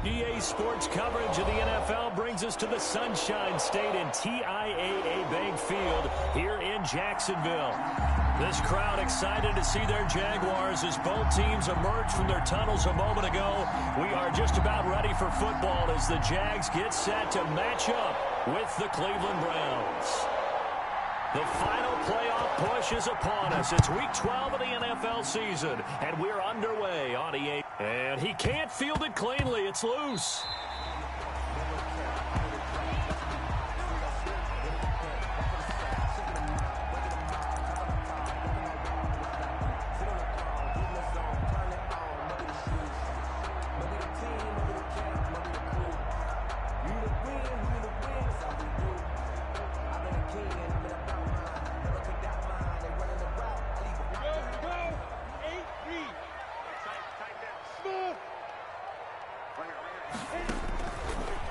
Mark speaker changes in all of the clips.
Speaker 1: EA Sports coverage of the NFL brings us to the Sunshine State and TIAA Bank Field here in Jacksonville. This crowd excited to see their Jaguars as both teams emerge from their tunnels a moment ago. We are just about ready for football as the Jags get set to match up with the Cleveland Browns. The final playoff push is upon us. It's Week 12 of the NFL season, and we're underway on EA. And he can't field it cleanly. It's loose.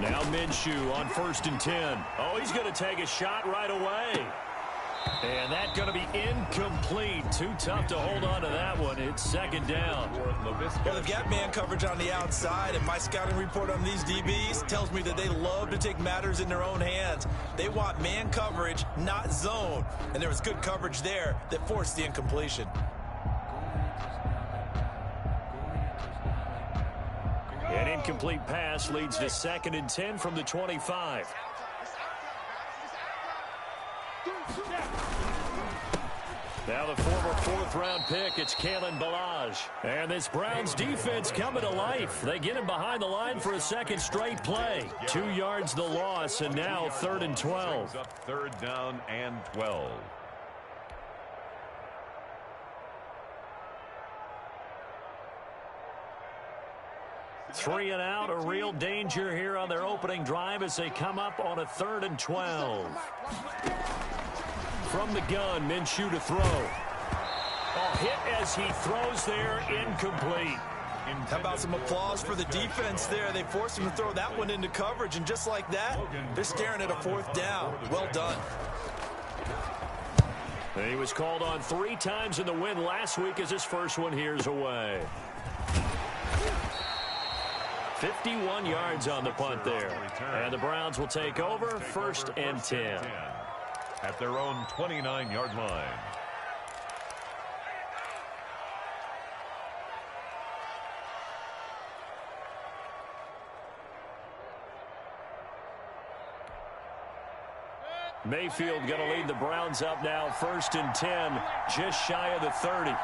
Speaker 1: Now Minshew on 1st and 10. Oh, he's going to take a shot right away. And that's going to be incomplete. Too tough to hold on to that one. It's 2nd down.
Speaker 2: Well, they've got man coverage on the outside, and my scouting report on these DBs tells me that they love to take matters in their own hands. They want man coverage, not zone. And there was good coverage there that forced the incompletion.
Speaker 1: An incomplete pass leads to 2nd and 10 from the 25. Now the former 4th-round pick, it's Kalen Ballage. And this Browns defense coming to life. They get him behind the line for a 2nd straight play. 2 yards the loss, and now 3rd and 12.
Speaker 3: 3rd down and 12.
Speaker 1: Three and out, a real danger here on their opening drive as they come up on a 3rd and 12. From the gun, Minshew to throw. Oh, hit as he throws there, incomplete.
Speaker 2: How about some applause for the defense there? They forced him to throw that one into coverage, and just like that, they're staring at a 4th down. Well done.
Speaker 1: He was called on 3 times in the win last week as his first one here's away. 51 yards on the punt there. And the Browns will take over 1st and 10.
Speaker 3: At their own 29-yard line.
Speaker 1: Mayfield going to lead the Browns up now 1st and 10, just shy of the 30.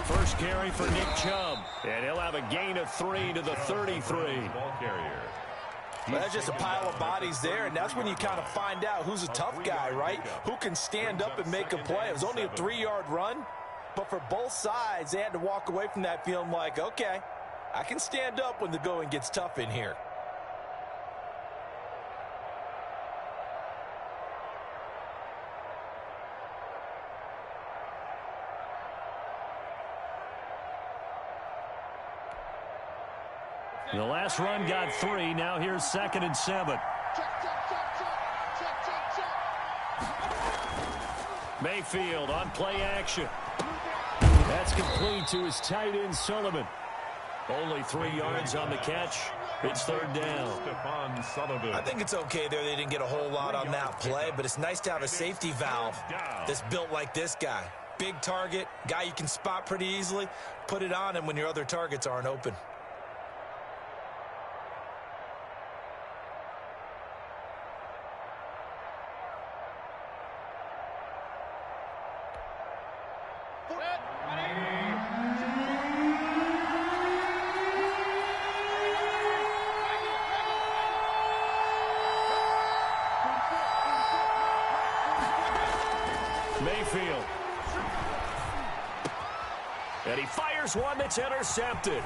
Speaker 1: First carry for Nick Chubb, and he'll have a gain of 3 to the 33.
Speaker 3: Ball carrier.
Speaker 2: Well, that's just a pile of bodies there, and that's when you kind of find out who's a tough guy, right? Who can stand up and make a play. It was only a 3-yard run, but for both sides, they had to walk away from that feeling like, okay, I can stand up when the going gets tough in here.
Speaker 1: The last run got 3. Now here's 2nd and 7. Mayfield on play action. That's complete to his tight end, Sullivan. Only 3 yards on the catch. It's 3rd down.
Speaker 2: I think it's okay there. They didn't get a whole lot on that play, but it's nice to have a safety valve that's built like this guy. Big target, guy you can spot pretty easily. Put it on him when your other targets aren't open.
Speaker 1: Mayfield. And he fires one that's intercepted.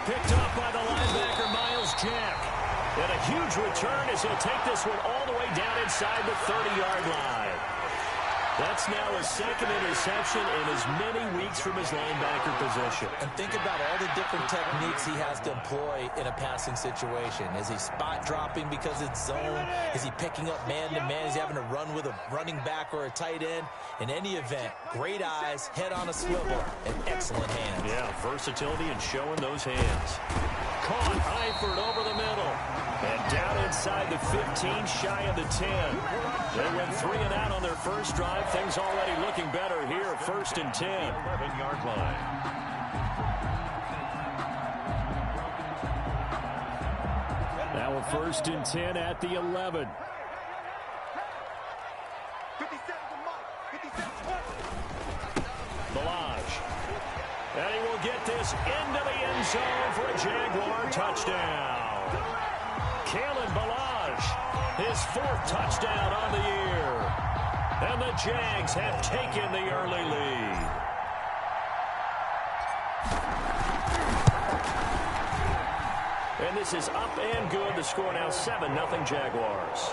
Speaker 1: Picked up by the linebacker, Miles Jack. And a huge return as he'll take this one all the way down inside the 30-yard line. That's now his second interception in as many weeks from his linebacker position.
Speaker 2: And think about all the different techniques he has to employ in a passing situation. Is he spot dropping because it's zone? Is he picking up man-to-man? Is he having to run with a running back or a tight end? In any event, great eyes, head on a swivel, and excellent hands.
Speaker 1: Yeah, versatility and showing those hands. Caught, Eifert over the middle. And down inside the 15, shy of the 10. They went 3 and out on their first drive. Things already looking better here, 1st and 10.
Speaker 3: 11-yard line.
Speaker 1: Now a 1st and 10 at the 11. Balaj. And he will get this into the end zone for a Jaguar touchdown. Kalen Balaj, his 4th touchdown on the year. And the Jags have taken the early lead. And this is up and good. The score now 7-0 Jaguars.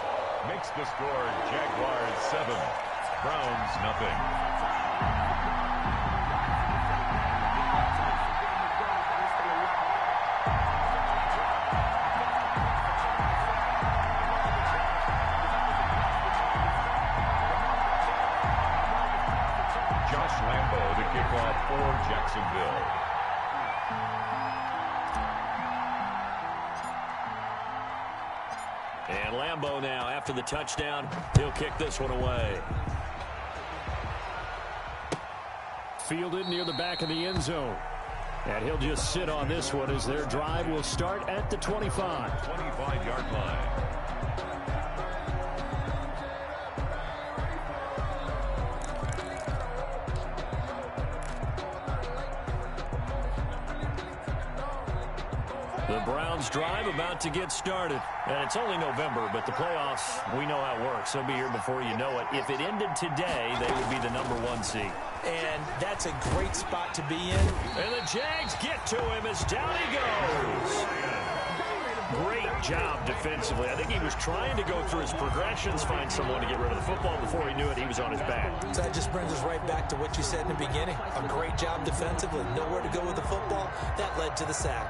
Speaker 3: Makes the score Jaguars 7, Browns nothing. Lambo to kick off for Jacksonville.
Speaker 1: And Lambo now, after the touchdown, he'll kick this one away. Fielded near the back of the end zone. And he'll just sit on this one as their drive will start at the 25.
Speaker 3: 25-yard line.
Speaker 1: The Browns drive about to get started. And it's only November, but the playoffs, we know how it works. They'll be here before you know it. If it ended today, they would be the #1 seed.
Speaker 2: And that's a great spot to be in.
Speaker 1: And the Jags get to him as down he goes. Great job defensively. I think he was trying to go through his progressions, find someone to get rid of the football. Before he knew it, he was on his back.
Speaker 2: So that just brings us right back to what you said in the beginning. A great job defensively. Nowhere to go with the football. That led to the sack.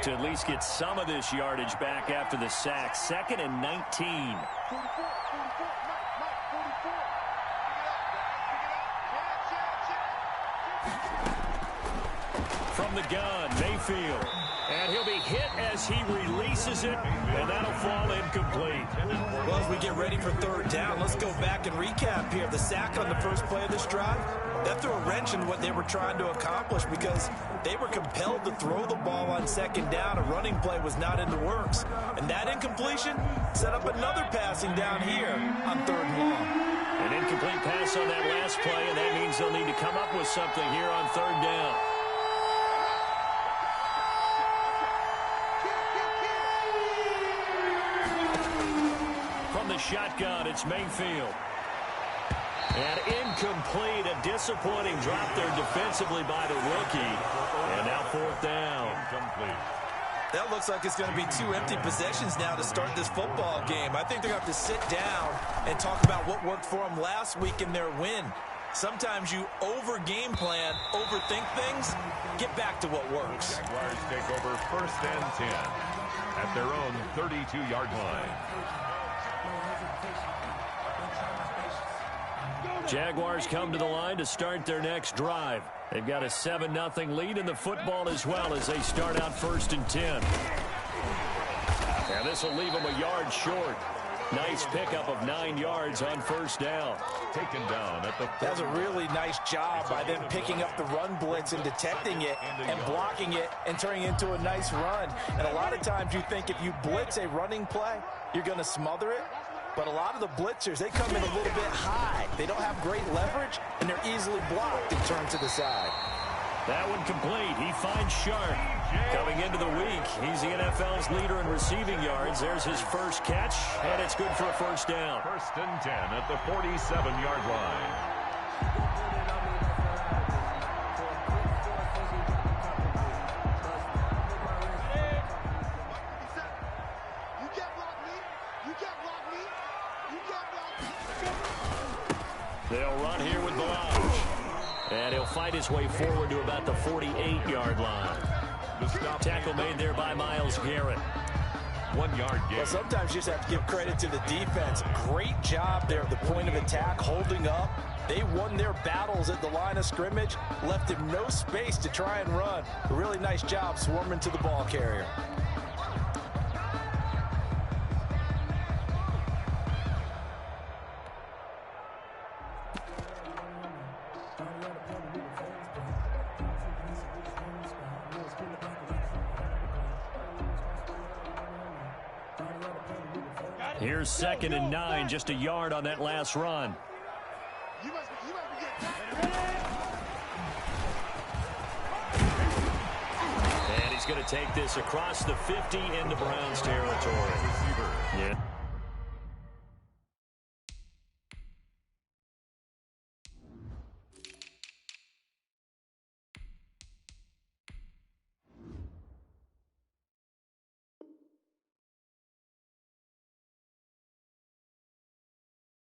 Speaker 1: To at least get some of this yardage back after the sack. 2nd and 19. From the gun, Mayfield. And he'll be hit as he releases it, and that'll fall incomplete.
Speaker 2: Well, as we get ready for 3rd down, let's go back and recap here. The sack on the first play of this drive, that threw a wrench in what they were trying to accomplish because they were compelled to throw the ball on 2nd down. A running play was not in the works. And that incompletion set up another passing down here on 3rd and long.
Speaker 1: An incomplete pass on that last play, and that means they'll need to come up with something here on 3rd down. From the shotgun, it's Mayfield. And incomplete, a disappointing drop there defensively by the rookie. And now 4th down.
Speaker 3: Incomplete.
Speaker 2: That looks like it's going to be 2 empty possessions now to start this football game. I think they're going to have to sit down and talk about what worked for them last week in their win. Sometimes you over-game plan, overthink things, get back to what works.
Speaker 3: Jaguars take over 1st and 10 at their own 32-yard line.
Speaker 1: Jaguars come to the line to start their next drive. They've got a 7-0 lead in the football as well as they start out 1st and 10. And this will leave them a yard short. Nice pickup of 9 yards on 1st down.
Speaker 3: Taken down at the...
Speaker 2: That was a really nice job by them picking up the run blitz and detecting it and blocking it and turning it into a nice run. And a lot of times you think if you blitz a running play, you're going to smother it. But a lot of the blitzers, they come in a little bit high. They don't have great leverage, and they're easily blocked and turned to the side.
Speaker 1: That one complete. He finds Sharp. Coming into the week, he's the NFL's leader in receiving yards. There's his first catch, and it's good for a first down.
Speaker 3: 1st and 10 at the 47-yard line.
Speaker 1: They'll run here with Balaj. And he'll fight his way forward to about the 48-yard line. Tackle made there by Myles Garrett.
Speaker 3: 1 yard gain.
Speaker 2: Well, sometimes you just have to give credit to the defense. Great job there at the point of attack, holding up. They won their battles at the line of scrimmage, left him no space to try and run. A really nice job swarming to the ball carrier.
Speaker 1: Here's 2nd and 9, just a yard on that last run. And he's going to take this across the 50 into Browns territory. Yeah.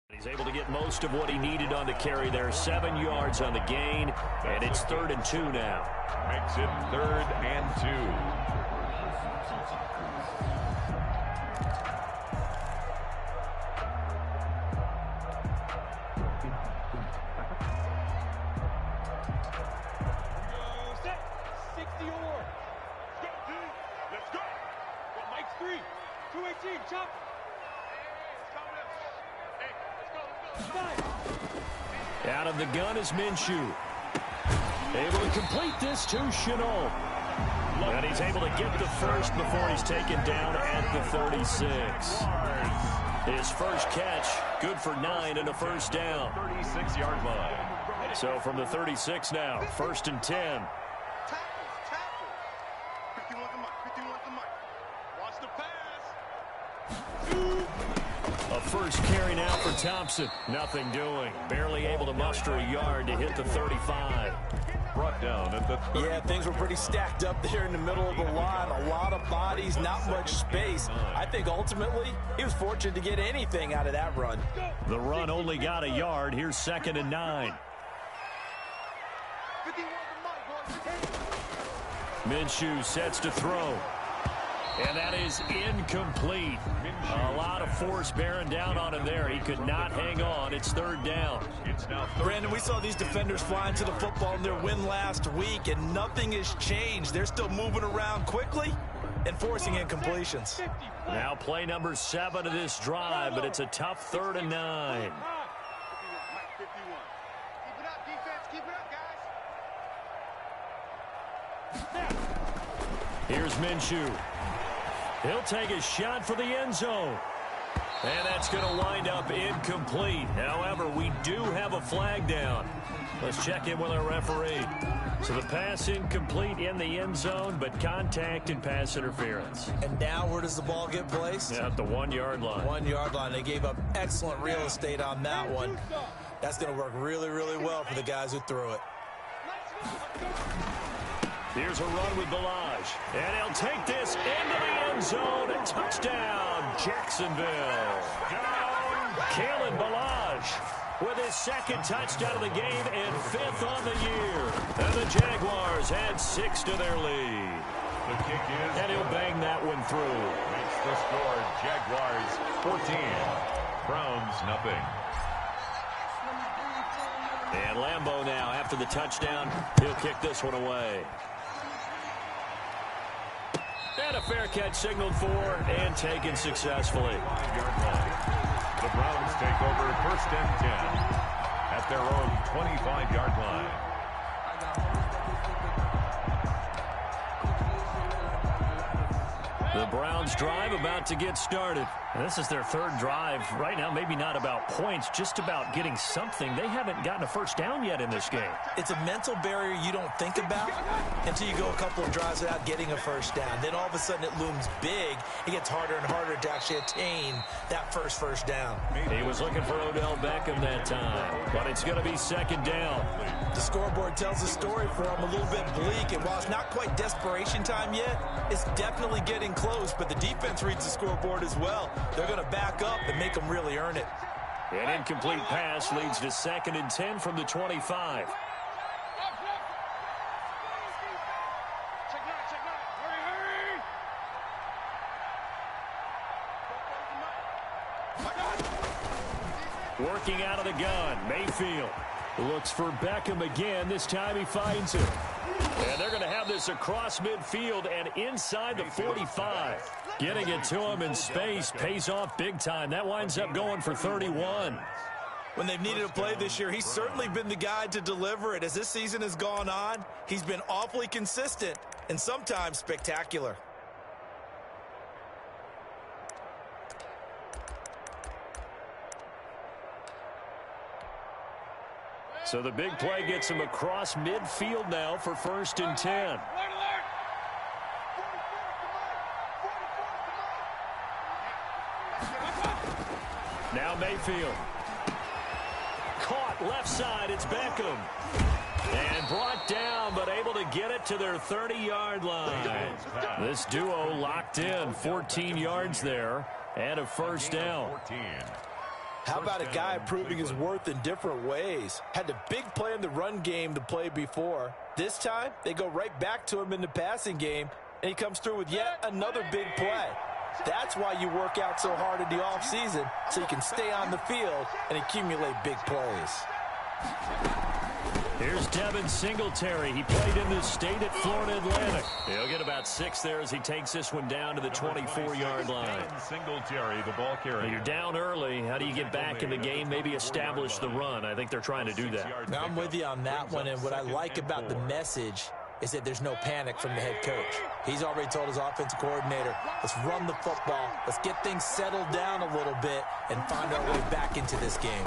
Speaker 1: He's able to get most of what he needed on the carry there. 7 yards on the gain, and it's 3rd and 2 now.
Speaker 3: Makes it 3rd and 2.
Speaker 4: Set. 60 or. Let's go. Well, Mike's 3. 218. Chop.
Speaker 1: Out of the gun is Minshew. Able to complete this to Shenault. And he's able to get the first before he's taken down at the 36. His first catch, good for 9 and a first down.
Speaker 3: 36-yard line.
Speaker 1: So from the 36 now, 1st and 10.
Speaker 4: Watch the pass.
Speaker 1: A first carry now for Thompson. Nothing doing. Barely able to muster a yard to hit the 35.
Speaker 3: Brought down at the 30.
Speaker 2: Yeah, things were pretty stacked up there in the middle of the line. A lot of bodies, not much space. I think ultimately he was fortunate to get anything out of that run.
Speaker 1: The run only got a yard. Here's 2nd and 9. Minshew sets to throw. And that is incomplete. A lot of force bearing down on him there. He could not hang on. It's 3rd down.
Speaker 3: It's now
Speaker 2: Brandon, we saw these defenders flying to the football in their win last week, and nothing has changed. They're still moving around quickly and forcing incompletions.
Speaker 1: Now play number 7 of this drive, but it's a tough 3rd and 9.
Speaker 4: Keep it up, defense. Keep it up, guys.
Speaker 1: Here's Minshew. He'll take a shot for the end zone. And that's going to wind up incomplete. However, we do have a flag down. Let's check in with our referee. So the pass incomplete in the end zone, but contact and pass interference.
Speaker 2: And now where does the ball get placed?
Speaker 1: At the 1-yard line.
Speaker 2: 1-yard line. They gave up excellent real estate on that one. That's going to work really, really well for the guys who threw it.
Speaker 1: Here's a run with Balaj. And he'll take this into the end zone. And touchdown, Jacksonville. Kalen Balaj with his 2nd touchdown of the game and 5th on the year. And the Jaguars add 6 to their lead.
Speaker 3: The kick is.
Speaker 1: And he'll bang that one through.
Speaker 3: Makes the score Jaguars 14. Browns nothing.
Speaker 1: And Lambeau now, after the touchdown, he'll kick this one away. And a fair catch signaled for and taken successfully.
Speaker 3: 5-yard line. The Browns take over 1st and 10 at their own 25-yard line.
Speaker 1: The Browns drive about to get started. And this is their third drive. Right now, maybe not about points, just about getting something. They haven't gotten a first down yet in this game.
Speaker 2: It's a mental barrier you don't think about until you go a couple of drives without getting a first down. Then all of a sudden it looms big. It gets harder and harder to actually attain that first down.
Speaker 1: He was looking for Odell Beckham that time, but it's going to be second down.
Speaker 2: The scoreboard tells the story for him a little bit bleak, and while it's not quite desperation time yet, it's definitely getting close, but the defense reads the scoreboard as well. They're going to back up and make them really earn it.
Speaker 1: An incomplete pass leads to 2nd and 10 from the 25. Working out of the gun, Mayfield looks for Beckham again. This time he finds him. And they're going to have this across midfield and inside the 45. Getting it to him in space pays off big time. That winds up going for 31.
Speaker 2: When they've needed a play this year, he's certainly been the guy to deliver it. As this season has gone on, he's been awfully consistent and sometimes spectacular.
Speaker 1: So the big play gets him across midfield now for 1st and 10. Now Mayfield. Caught left side. It's Beckham. And brought down, but able to get it to their 30-yard line. This duo locked in. 14 yards there and a first down.
Speaker 2: How about a guy proving his worth in different ways? Had a big play in the run game the play before. This time, they go right back to him in the passing game, and he comes through with yet another big play. That's why you work out so hard in the offseason, so you can stay on the field and accumulate big plays.
Speaker 1: Here's Devin Singletary. He played in this state at Florida Atlantic. He'll get about 6 there as he takes this one down to the 24-yard line.
Speaker 3: Devin Singletary, the ball carrier.
Speaker 1: You're down early. How do you get back in the game? Maybe establish the run. I think they're trying to do that.
Speaker 2: Now, I'm with you on that one, and what I like about the message is that there's no panic from the head coach. He's already told his offensive coordinator, let's run the football, let's get things settled down a little bit and find our way back into this game.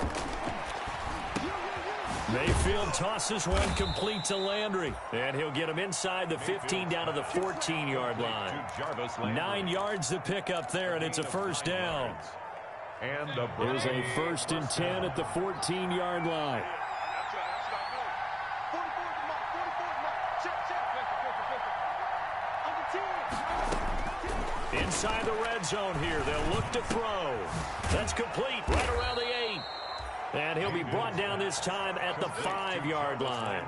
Speaker 1: Mayfield tosses one complete to Landry, and he'll get him inside the 15 down to the 14-yard line. 9 yards to pick up there, and it's a first down.
Speaker 3: And
Speaker 1: Here's a 1st and 10 at the 14-yard line. Inside the red zone here. They'll look to throw. That's complete right around the 8. And he'll be brought down this time at the 5-yard line.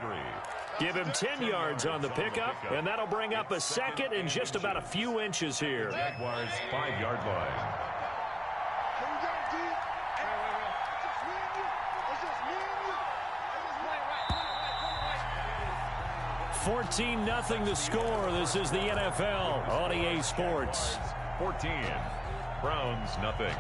Speaker 1: Give him 10 yards on the pickup, and that'll bring up a 2nd and just about a few inches here.
Speaker 3: Jaguars 5-yard line.
Speaker 1: 14-0 the score. This is the NFL on EA Sports.
Speaker 3: 14. Browns nothing.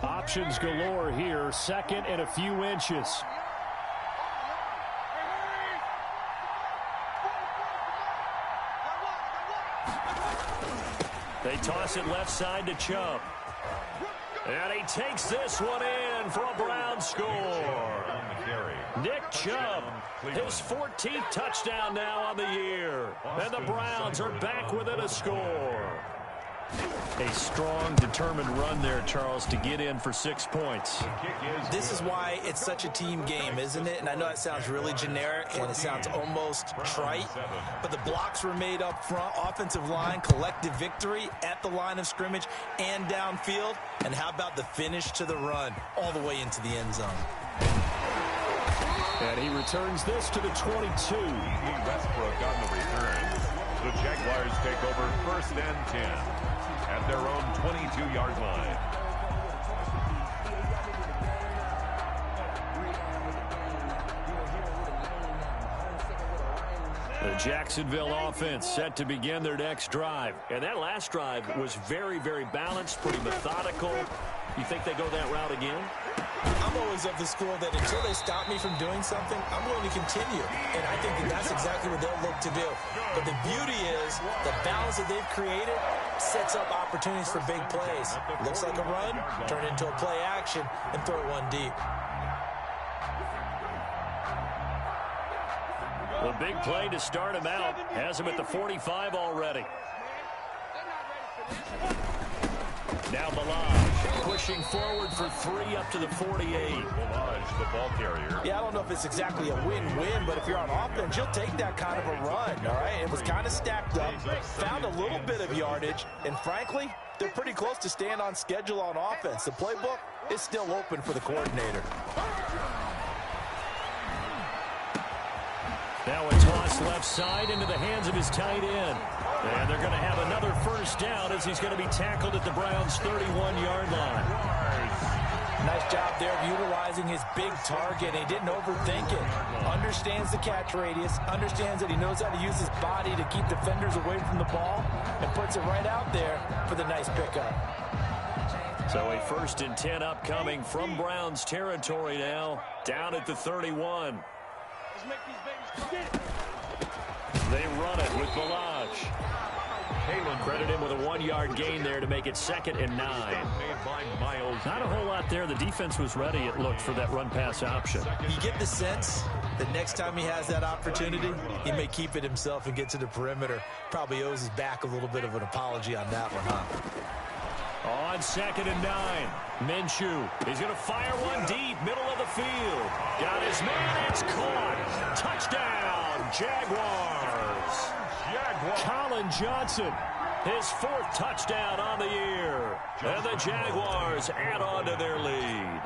Speaker 1: Options galore here. 2nd and a few inches. They toss it left side to Chubb. And he takes this one in for a Brown score. Nick Chubb, his 14th touchdown now on the year. And the Browns are back within a score. A strong, determined run there, Charles, to get in for 6 points.
Speaker 2: This is why it's such a team game, isn't it? And I know it sounds really generic and it sounds almost trite, but the blocks were made up front, offensive line, collective victory at the line of scrimmage and downfield. And how about the finish to the run all the way into the end zone?
Speaker 1: And he returns this to the 22.
Speaker 3: Westbrook on the return. The Jaguars take over 1st and 10. at their own 22-yard line.
Speaker 1: The Jacksonville offense set to begin their next drive. And that last drive was very, very balanced, pretty methodical. You think they go that route again?
Speaker 2: I'm always of the school that until they stop me from doing something, I'm going to continue. And I think that that's exactly what they'll look to do. But the beauty is the balance that they've created sets up opportunities for big plays. Looks like a run, turn it into a play action, and throw it one deep.
Speaker 1: The big play to start him out has him at the 45 already. Now Balaj pushing forward for 3 up to the 48.
Speaker 3: Balaj, the ball carrier.
Speaker 2: Yeah, I don't know if it's exactly a win-win, but if you're on offense, you'll take that kind of a run, all right? It was kind of stacked up, found a little bit of yardage, and frankly, they're pretty close to staying on schedule on offense. The playbook is still open for the coordinator.
Speaker 1: Now a toss left side into the hands of his tight end. And they're going to have another first down as he's going to be tackled at the Browns' 31-yard line.
Speaker 2: Nice job there of utilizing his big target. He didn't overthink it. Understands the catch radius. Understands that he knows how to use his body to keep defenders away from the ball. And puts it right out there for the nice pickup.
Speaker 1: So a 1st and 10 upcoming from Browns territory now. Down at the 31.
Speaker 4: Let's make these babies get it.
Speaker 1: They run it with Balaj. Credit him with a 1-yard gain there to make it 2nd and 9. Not a whole lot there. The defense was ready, it looked, for that run-pass option.
Speaker 2: You get the sense that next time he has that opportunity, he may keep it himself and get to the perimeter. Probably owes his back a little bit of an apology on that one, huh?
Speaker 1: On 2nd and 9. Minshew. He's going to fire one deep, middle of the field. Got his man. It's caught. Touchdown, Jaguars. Colin Johnson, his 4th touchdown on the year. And the Jaguars add on to their lead.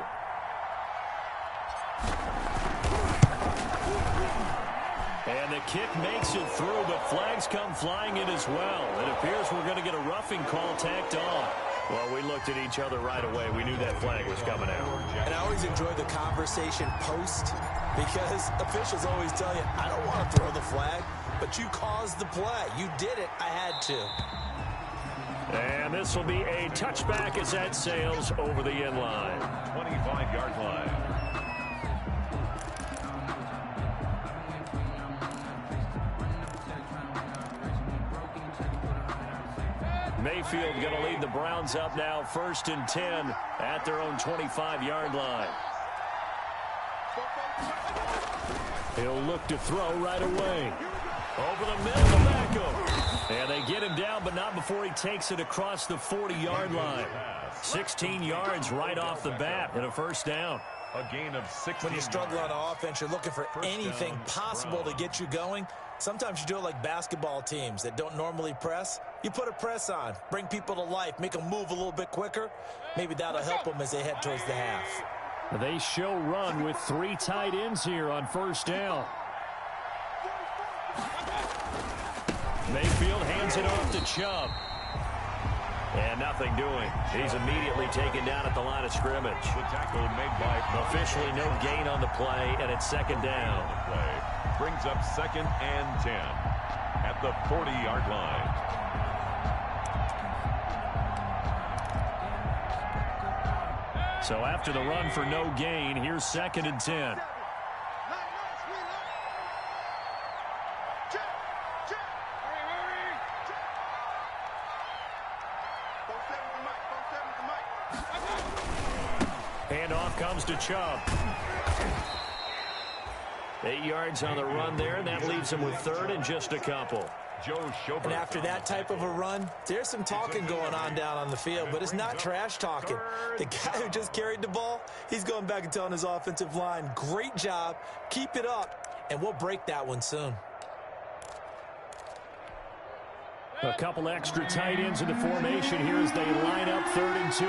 Speaker 1: And the kick makes it through, but flags come flying in as well. It appears we're going to get a roughing call tacked on. Well, we looked at each other right away. We knew that flag was coming out.
Speaker 2: And I always enjoy the conversation post because officials always tell you, I don't want to throw the flag, but you caused the play. You did it. I had to.
Speaker 1: And this will be a touchback as that sails over the end line.
Speaker 3: 25-yard line.
Speaker 1: Mayfield going to lead the Browns up now, 1st and 10 at their own 25-yard line. He'll look to throw right away. Over the middle to Beckham. And they get him down, but not before he takes it across the 40-yard line. 16 yards right off the bat and a 1st down.
Speaker 3: A gain of 6.
Speaker 2: When you struggle on offense, you're looking for anything possible to get you going. Sometimes you do it like basketball teams that don't normally press. You put a press on, bring people to life, make them move a little bit quicker. Maybe that'll help them as they head towards the half.
Speaker 1: They show run with 3 tight ends here on 1st down. Mayfield hands it off to Chubb. And nothing doing. He's immediately taken down at the line of scrimmage.
Speaker 3: The tackle made by
Speaker 1: officially no gain on the play, and it's 2nd down.
Speaker 3: Brings up 2nd and 10 at the 40-yard line.
Speaker 1: So after the run for no gain, here's 2nd and 10. Handoff comes to Chubb. 8 yards on the run there, and that leaves him with 3rd and just a couple.
Speaker 2: And after that type of a run, there's some talking going on down on the field, but it's not trash talking. The guy who just carried the ball, he's going back and telling his offensive line, great job, keep it up, and we'll break that one soon.
Speaker 1: A couple extra tight ends in the formation here as they line up 3rd and 2.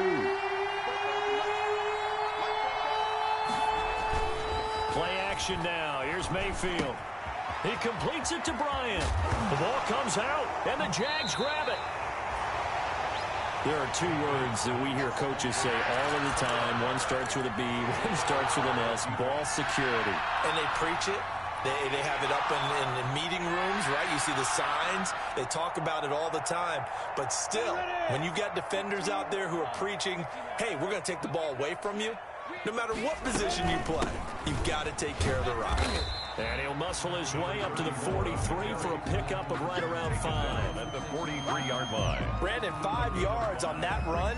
Speaker 1: Play action now. Here's Mayfield. He completes it to Bryant. The ball comes out, and the Jags grab it. There are two words that we hear coaches say all of the time. One starts with a B, one starts with an S, ball security.
Speaker 2: And they preach it. They have it up in meeting rooms, right? You see the signs. They talk about it all the time. But still, when you've got defenders out there who are preaching, hey, we're going to take the ball away from you, no matter what position you play, you've got to take care of the rock.
Speaker 1: And he'll muscle his way up to the 43 for a pickup of right around 5.
Speaker 3: At the 43-yard line.
Speaker 2: Brandon, 5 yards on that run.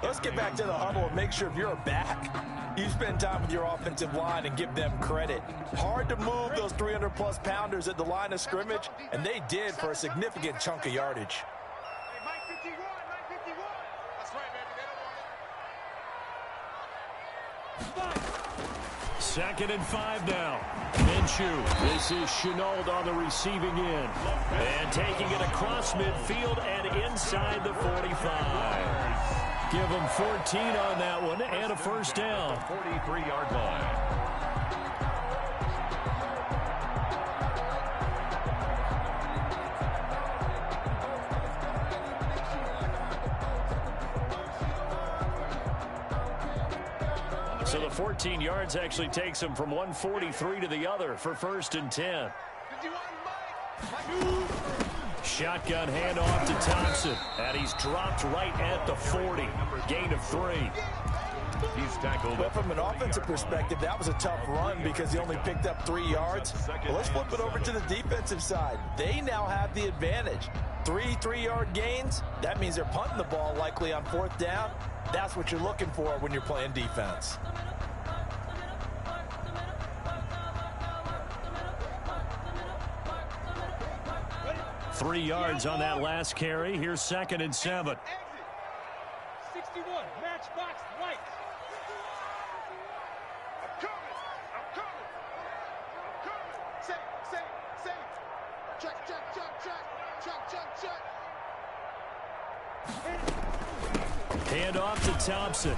Speaker 2: Let's get back to the huddle and make sure if you're a back, you spend time with your offensive line and give them credit. Hard to move those 300-plus pounders at the line of scrimmage, and they did for a significant chunk of yardage.
Speaker 1: Second and 5 now. Minshew. This is Chenault on the receiving end. And taking it across midfield and inside the 45. Give him 14 on that one and a first down.
Speaker 3: 43-yard line.
Speaker 1: So the 14 yards actually takes him from 143 to the other for first and 10. Shotgun handoff to Thompson. And he's dropped right at the 40. Gain of 3.
Speaker 3: He's tackled.
Speaker 2: But from an offensive perspective, that was a tough run because he only picked up 3 yards. Well, let's flip it over to the defensive side. They now have the advantage. 3-3-yard gains. That means they're punting the ball likely on 4th down. That's what you're looking for when you're playing defense.
Speaker 1: Three yards on that last carry. Here's second and 7.
Speaker 4: 61, matchbox right. I'm coming. Safe. Check.
Speaker 1: Hand off to Thompson.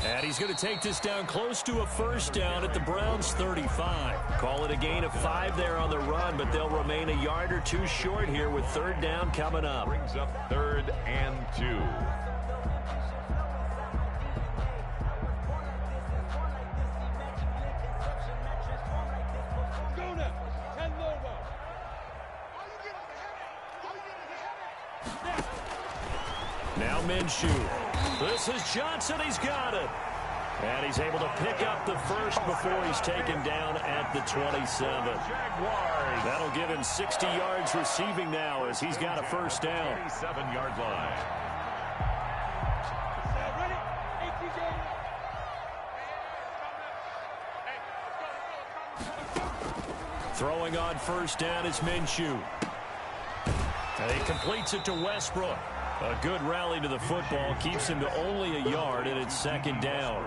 Speaker 1: And he's going to take this down close to a first down at the Browns' 35. Call it a gain of 5 there on the run, but they'll remain a yard or two short here with third down coming up.
Speaker 3: Brings up 3rd and 2.
Speaker 4: Go now. 10 logo.
Speaker 1: Now Minshew. This is Johnson. He's got it. And he's able to pick up the first before he's taken down at the 27.
Speaker 3: Jaguars.
Speaker 1: That'll give him 60 yards receiving now as he's got a first down.
Speaker 3: 37-yard line.
Speaker 1: Throwing on first down is Minshew. And he completes it to Westbrook. A good rally to the football keeps him to only a yard, and it's second down.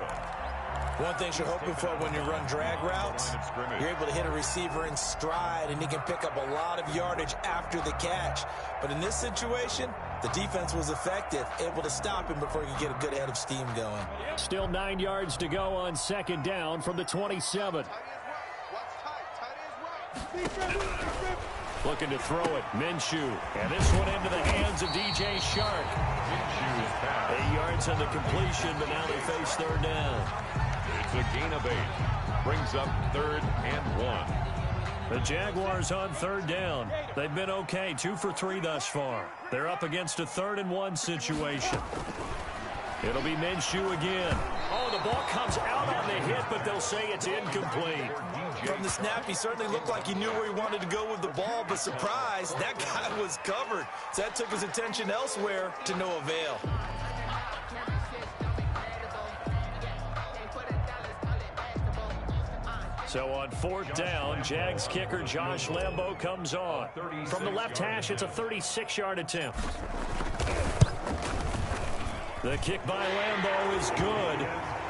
Speaker 2: One thing you're hoping for when you run drag routes, you're able to hit a receiver in stride, and he can pick up a lot of yardage after the catch. But in this situation, the defense was effective, able to stop him before he could get a good head of steam going.
Speaker 1: Still 9 yards to go on second down from the 27. Looking to throw it, Minshew. And this one into the hands of DJ Shark. 8 yards on the completion, but now they face third down.
Speaker 3: It's a gain of 8. Brings up 3rd and 1.
Speaker 1: The Jaguars on third down. They've been okay, 2 for 3 thus far. They're up against a 3rd and 1 situation. It'll be Minshew again. Oh, the ball comes out on the hit, but they'll say it's incomplete.
Speaker 2: From the snap, he certainly looked like he knew where he wanted to go with the ball, but surprise, that guy was covered. So that took his attention elsewhere to no avail.
Speaker 1: So on 4th down, Jags kicker Josh Lambo comes on. From the left hash, it's a 36-yard attempt. The kick by Lambo is good,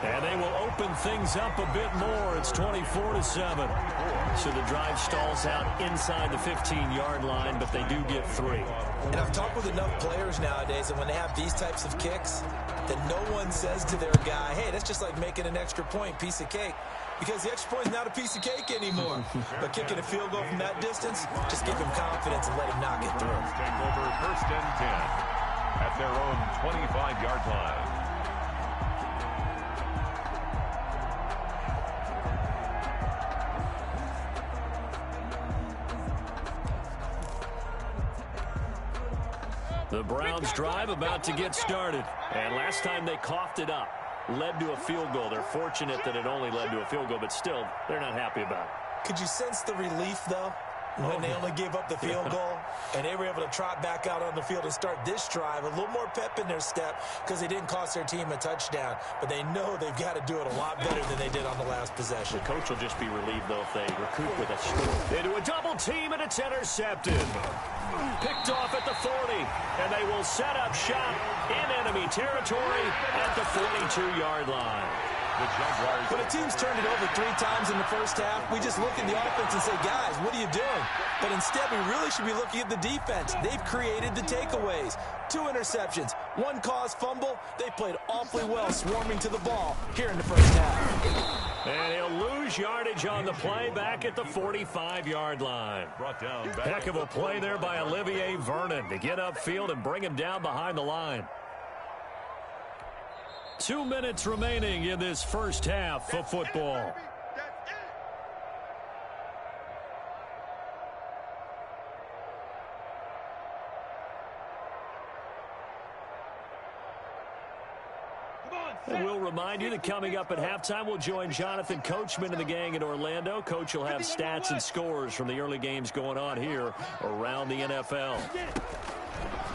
Speaker 1: and they will open things up a bit more. It's 24-7. So the drive stalls out inside the 15-yard line, but they do get 3.
Speaker 2: And I've talked with enough players nowadays that when they have these types of kicks, that no one says to their guy, hey, that's just like making an extra point, piece of cake. Because the extra point is not a piece of cake anymore. But kicking a field goal from that distance, just give him confidence and let him knock it through.
Speaker 3: Take over 1st and 10. at their own 25-yard line.
Speaker 1: The Browns drive about to get started. And last time they coughed it up, led to a field goal. They're fortunate that it only led to a field goal, but still, they're not happy about it.
Speaker 2: Could you sense the relief, though, when they only gave up the field goal? And they were able to trot back out on the field and start this drive. A little more pep in their step because they didn't cost their team a touchdown. But they know they've got to do it a lot better than they did on the last possession.
Speaker 1: The coach will just be relieved, though, if they recoup with a score. They do a double team, and it's intercepted. Picked off at the 40, and they will set up shop in enemy territory at the 42-yard line.
Speaker 2: When a team's turned it over 3 times in the first half, we just look at the offense and say, guys, what are you doing? But instead, we really should be looking at the defense. They've created the takeaways. 2 interceptions, 1 caused fumble. They played awfully well swarming to the ball here in the first half.
Speaker 1: And he'll lose yardage on the play back at the 45-yard line. Heck of a play there by Olivier Vernon to get upfield and bring him down behind the line. 2 minutes remaining in this first half of football. And we'll remind you that coming up at halftime, we'll join Jonathan Coachman and the gang in Orlando. Coach will have stats and scores from the early games going on here around the NFL.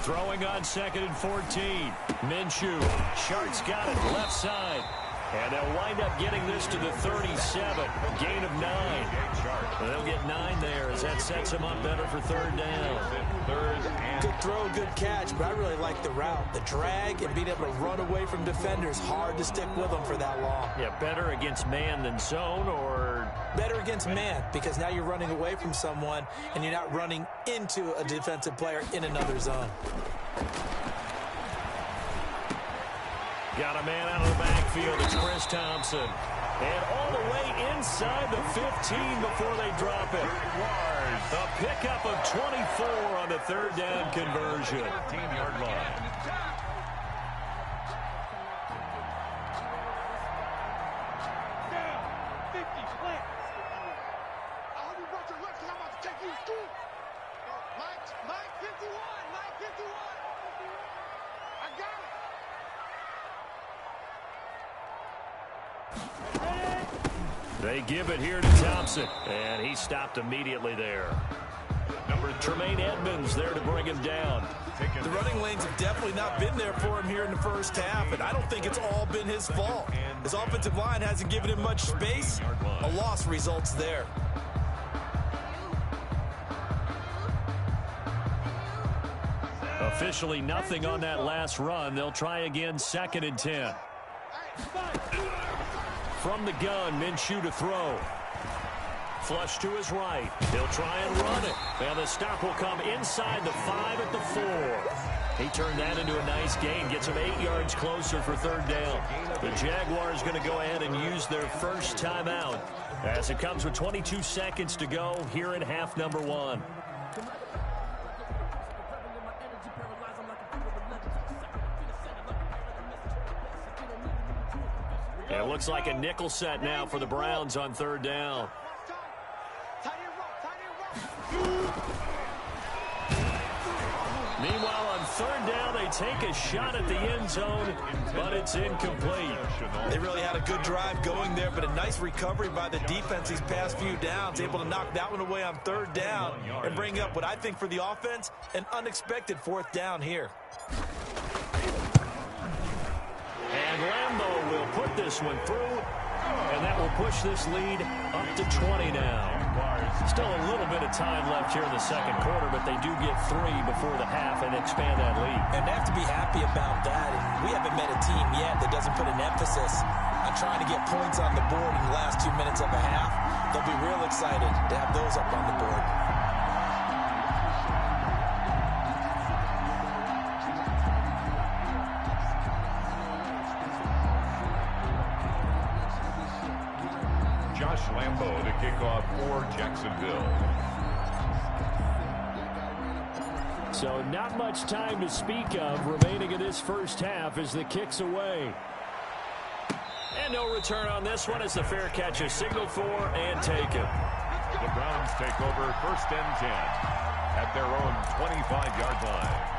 Speaker 1: Throwing on 2nd and 14. Minshew. Shart's got it left side. And they'll wind up getting this to the 37. A gain of 9. They'll get 9 there as that sets them up better for 3rd down.
Speaker 2: Good throw, good catch, but I really like the route. The drag and being able to run away from defenders. Hard to stick with them for that long.
Speaker 1: Yeah, better against man than zone, or
Speaker 2: better against man, because now you're running away from someone and you're not running into a defensive player in another zone.
Speaker 1: Got a man out of the backfield. It's Chris Thompson. And all the way inside the 15 before they drop it. A pickup of 24 on the 3rd down conversion.
Speaker 3: 13-yard line.
Speaker 1: They give it here to Thompson, and he stopped immediately there. Tremaine Edmonds there to bring him down.
Speaker 2: The running lanes have definitely not been there for him here in the first half, and I don't think it's all been his fault. His offensive line hasn't given him much space. A loss results there.
Speaker 1: Officially nothing on that last run. They'll try again 2nd and 10. From the gun, Minshew to throw. Flush to his right. He'll try and run it. And the stop will come inside the 5 at the 4. He turned that into a nice gain. Gets him 8 yards closer for 3rd down. The Jaguars going to go ahead and use their first timeout as it comes with 22 seconds to go here in half number 1. And it looks like a nickel set now for the Browns on 3rd down. Meanwhile, on 3rd down, they take a shot at the end zone, but it's incomplete.
Speaker 2: They really had a good drive going there, but a nice recovery by the defense these past few downs, able to knock that one away on 3rd down and bring up what I think for the offense, an unexpected 4th down here.
Speaker 1: And Lambeau will put this one through, and that will push this lead up to 20 now. Still a little bit of time left here in the 2nd quarter, but they do get 3 before the half and expand that lead.
Speaker 2: And they have to be happy about that. And we haven't met a team yet that doesn't put an emphasis on trying to get points on the board in the last 2 minutes of a half. They'll be real excited to have those up on the board.
Speaker 3: Lambeau to kick off for Jacksonville.
Speaker 1: So not much time to speak of remaining in this first half as the kick's away. And no return on this one as the fair catch is signaled for and taken.
Speaker 3: The Browns take over 1st and 10 at their own 25-yard line.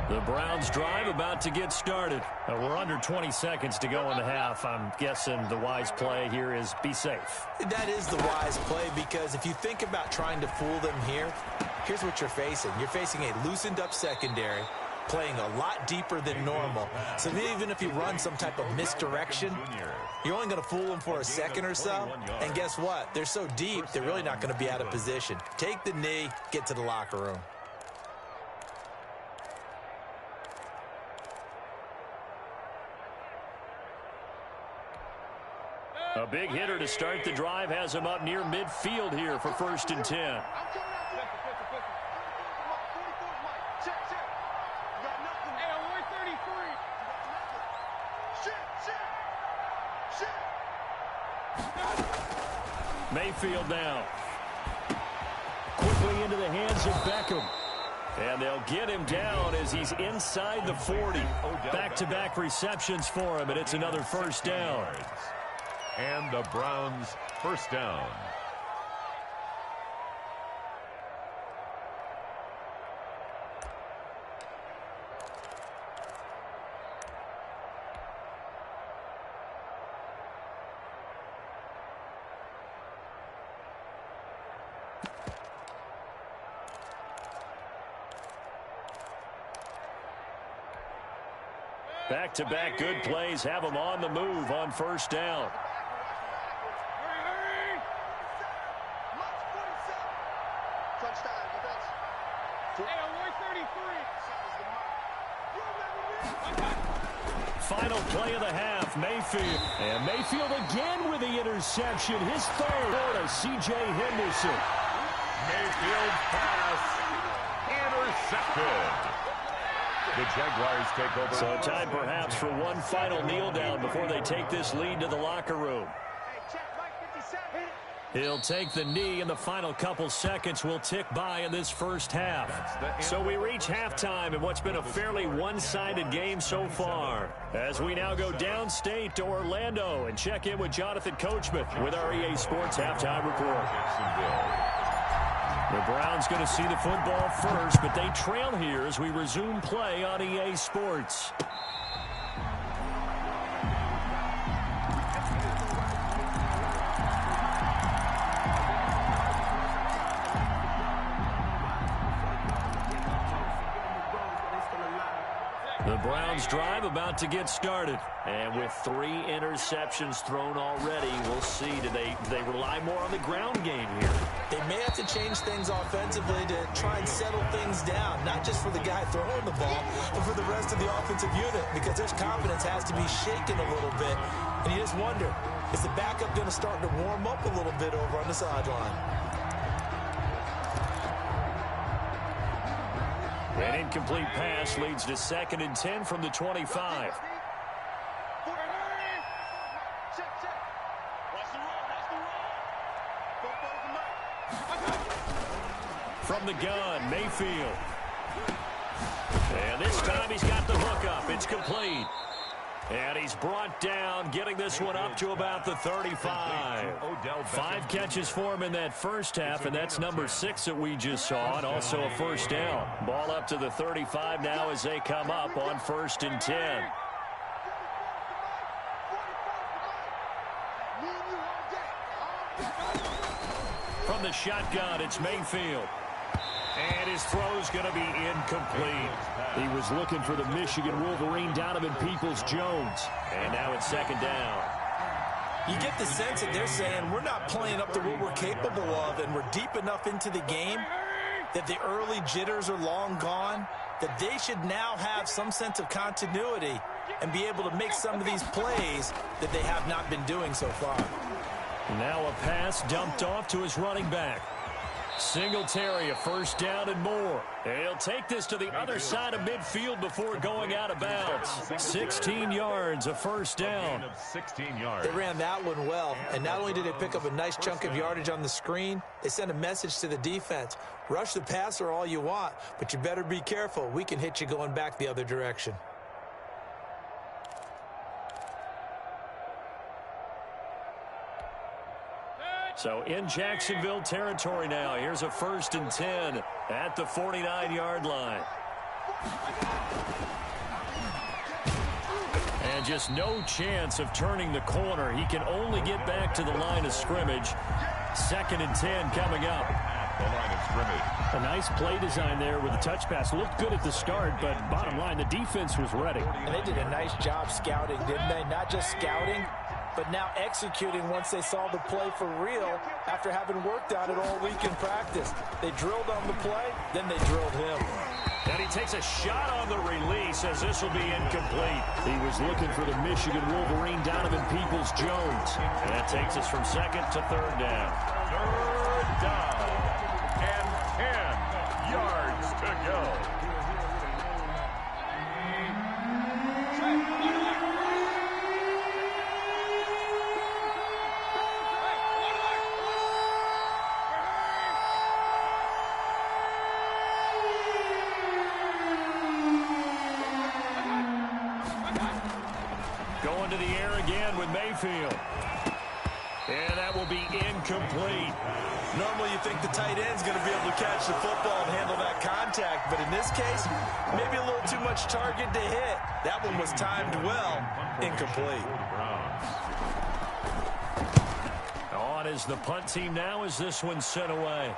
Speaker 1: The Browns drive about to get started. We're under 20 seconds to go in the half. I'm guessing the wise play here is be safe.
Speaker 2: That is the wise play, because if you think about trying to fool them here, here's what you're facing. You're facing a loosened up secondary, playing a lot deeper than normal. So even if you run some type of misdirection, you're only going to fool them for a second or so. And guess what? They're so deep, they're really not going to be out of position. Take the knee, get to the locker room.
Speaker 1: A big hitter to start the drive has him up near midfield here for 1st and 10. Mayfield now. Quickly into the hands of Beckham. And they'll get him down as he's inside the 40. Back-to-back receptions for him, and it's another 1st down.
Speaker 3: And the Browns 1st down.
Speaker 1: Back-to-back good plays have him on the move on 1st down. Final play of the half, Mayfield. And Mayfield again with the interception. His 3rd to C.J. Henderson.
Speaker 3: Mayfield pass intercepted. The Jaguars take over.
Speaker 1: So time perhaps for one final kneel down before they take this lead to the locker room. He'll take the knee, and the final couple seconds will tick by in this first half. So we reach halftime in what's been a fairly one-sided game so far. As we now go downstate to Orlando and check in with Jonathan Coachman with our EA Sports Halftime Report. The Browns going to see the football first, but they trail here as we resume play on EA Sports. The Browns drive about to get started. And with 3 interceptions thrown already, we'll see. Do they rely more on the ground game here?
Speaker 2: They may have to change things offensively to try and settle things down, not just for the guy throwing the ball, but for the rest of the offensive unit, because their confidence has to be shaken a little bit. And you just wonder, is the backup going to start to warm up a little bit over on the sideline?
Speaker 1: An incomplete pass leads to 2nd and 10 from the 25. From the gun, Mayfield. And this time he's got the hook up. It's complete. And he's brought down, getting this one up to about the 35. 5 catches for him in that first half, and that's number 6 that we just saw, and also a 1st down. Ball up to the 35 now as they come up on 1st and 10. From the shotgun, it's Mayfield. And his throw's going to be incomplete. He was looking for the Michigan Wolverine, Donovan Peoples-Jones. And now it's 2nd down.
Speaker 2: You get the sense that they're saying we're not playing up to what we're capable of, and we're deep enough into the game that the early jitters are long gone, that they should now have some sense of continuity and be able to make some of these plays that they have not been doing so far.
Speaker 1: Now a pass dumped off to his running back. Singletary, a first down and more. He'll take this to the other side of midfield before going out of bounds. 16 yards, a first down.
Speaker 3: 16 yards.
Speaker 2: They ran that one well, and not only did they pick up a nice chunk of yardage on the screen, they sent a message to the defense. Rush the passer all you want, but you better be careful. We can hit you going back the other direction.
Speaker 1: So in Jacksonville territory now. Here's a first and 10 at the 49-yard line. And just no chance of turning the corner. He can only get back to the line of scrimmage. Second and 10 coming up.
Speaker 3: The line of scrimmage.
Speaker 5: A nice play design there with the touch pass. Looked good at the start, but bottom line, the defense was ready.
Speaker 2: And they did a nice job scouting, didn't they? Not just scouting, but now executing once they saw the play for real after having worked on it all week in practice. They drilled on the play, then they drilled him.
Speaker 1: And he takes a shot on the release as this will be incomplete.
Speaker 5: He was looking for the Michigan Wolverine, Donovan Peoples-Jones.
Speaker 1: And that takes us from second to third down.
Speaker 3: Third down and 10 yards to go.
Speaker 1: Going to the air again with Mayfield. And that will be incomplete.
Speaker 2: Normally you think the tight end's going to be able to catch the football and handle that contact, but in this case, maybe a little too much target to hit. That one was timed well. Incomplete.
Speaker 1: On is the punt team now as this one's sent away.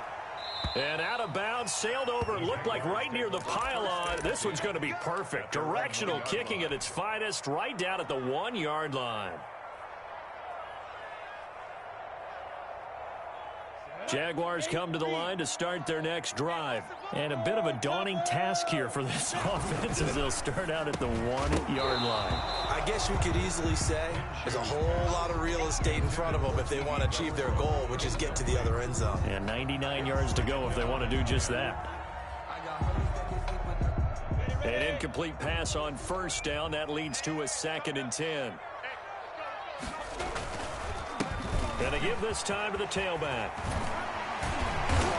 Speaker 1: And out of bounds, sailed over, looked like right near the pylon. This one's going to be perfect. Directional kicking at its finest, right down at the 1-yard line. Jaguars come to the line to start their next drive. And a bit of a daunting task here for this offense as they'll start out at the 1-yard line.
Speaker 2: I guess you could easily say there's a whole lot of real estate in front of them if they want to achieve their goal, which is get to the other end zone.
Speaker 1: And 99 yards to go if they want to do just that. An incomplete pass on first down. That leads to a second and 10. Going to give this time to the tailback.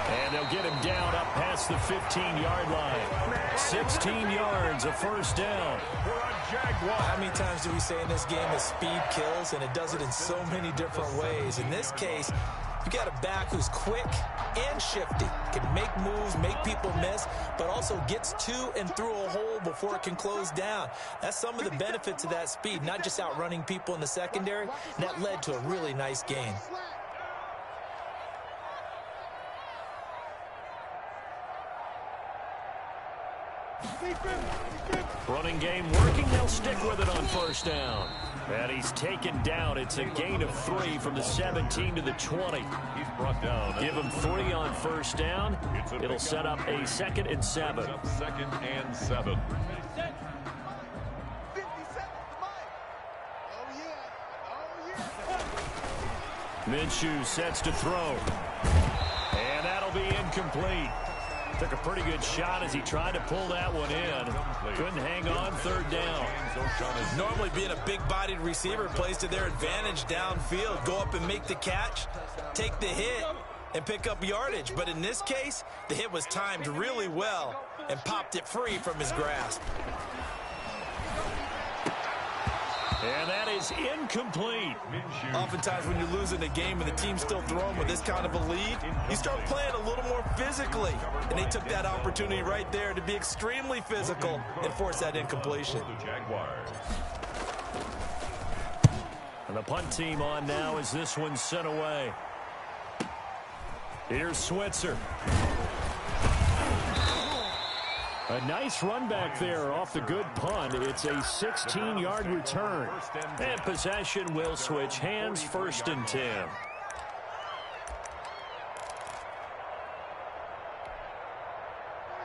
Speaker 1: And they'll get him down up past the 15-yard line. 16 yards, a first down.
Speaker 2: How many times do we say in this game that speed kills, and it does it in so many different ways? In this case, you got a back who's quick and shifty, can make moves, make people miss, but also gets to and through a hole before it can close down. That's some of the benefits of that speed, not just outrunning people in the secondary, and that led to a really nice game.
Speaker 1: Running game working. They'll stick with it on first down. And he's taken down. It's a gain of 3 from the 17 to the 20.
Speaker 3: He's brought down.
Speaker 1: Give him 3 on first down. It'll set up a 2nd and 7.
Speaker 3: Second and 7.
Speaker 1: Minshew sets to throw. And that'll be incomplete. Took a pretty good shot as he tried to pull that one in. Couldn't hang on, third down.
Speaker 2: Normally being a big-bodied receiver plays to their advantage downfield. Go up and make the catch, take the hit, and pick up yardage. But in this case, the hit was timed really well and popped it free from his grasp.
Speaker 1: And that is incomplete.
Speaker 2: Oftentimes when you're losing a game and the team's still throwing with this kind of a lead, you start playing a little more physically. And they took that opportunity right there to be extremely physical and force that incompletion.
Speaker 1: And the punt team on now as this one's sent away. Here's Switzer. A nice run back there off the good punt. It's a 16-yard return. And possession will switch hands, 1st and 10.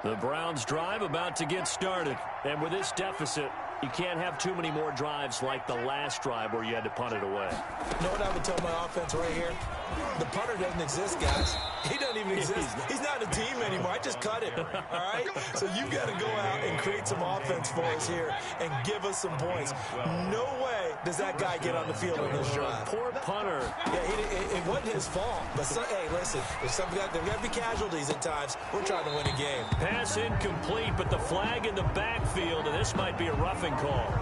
Speaker 1: The Browns drive about to get started. And with this deficit, You can't have too many more drives like the last drive where you had to punt it away.
Speaker 2: You know what I would tell my offense right here? The punter doesn't exist, guys. He doesn't even exist. He's not a team anymore. I just cut him, all right? So you've got to go out and create some offense for us here and give us some points. No way does that guy get on the field in this drive.
Speaker 1: Poor punter.
Speaker 2: Yeah, it wasn't his fault. But, hey, listen, there's got to be casualties at times. We're trying to win a game.
Speaker 1: Pass incomplete, but the flag in the backfield, and this might be a roughing call.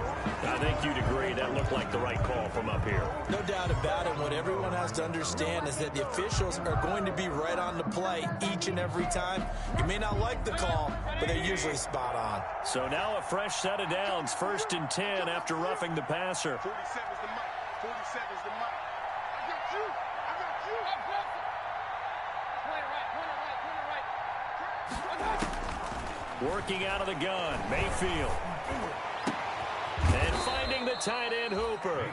Speaker 1: I think you'd agree that looked like the right call from up here.
Speaker 2: No doubt about it. What everyone has to understand is that the officials are going to be right on the play each and every time. You may not like the call, but they're usually spot on.
Speaker 1: So now a fresh set of downs, 1st and 10 after roughing the passer.
Speaker 4: 47 is the mic. 47 is the mic. I got you. I got you. Point it right.
Speaker 1: Working out of the gun, Mayfield. And finding the tight end Hooper.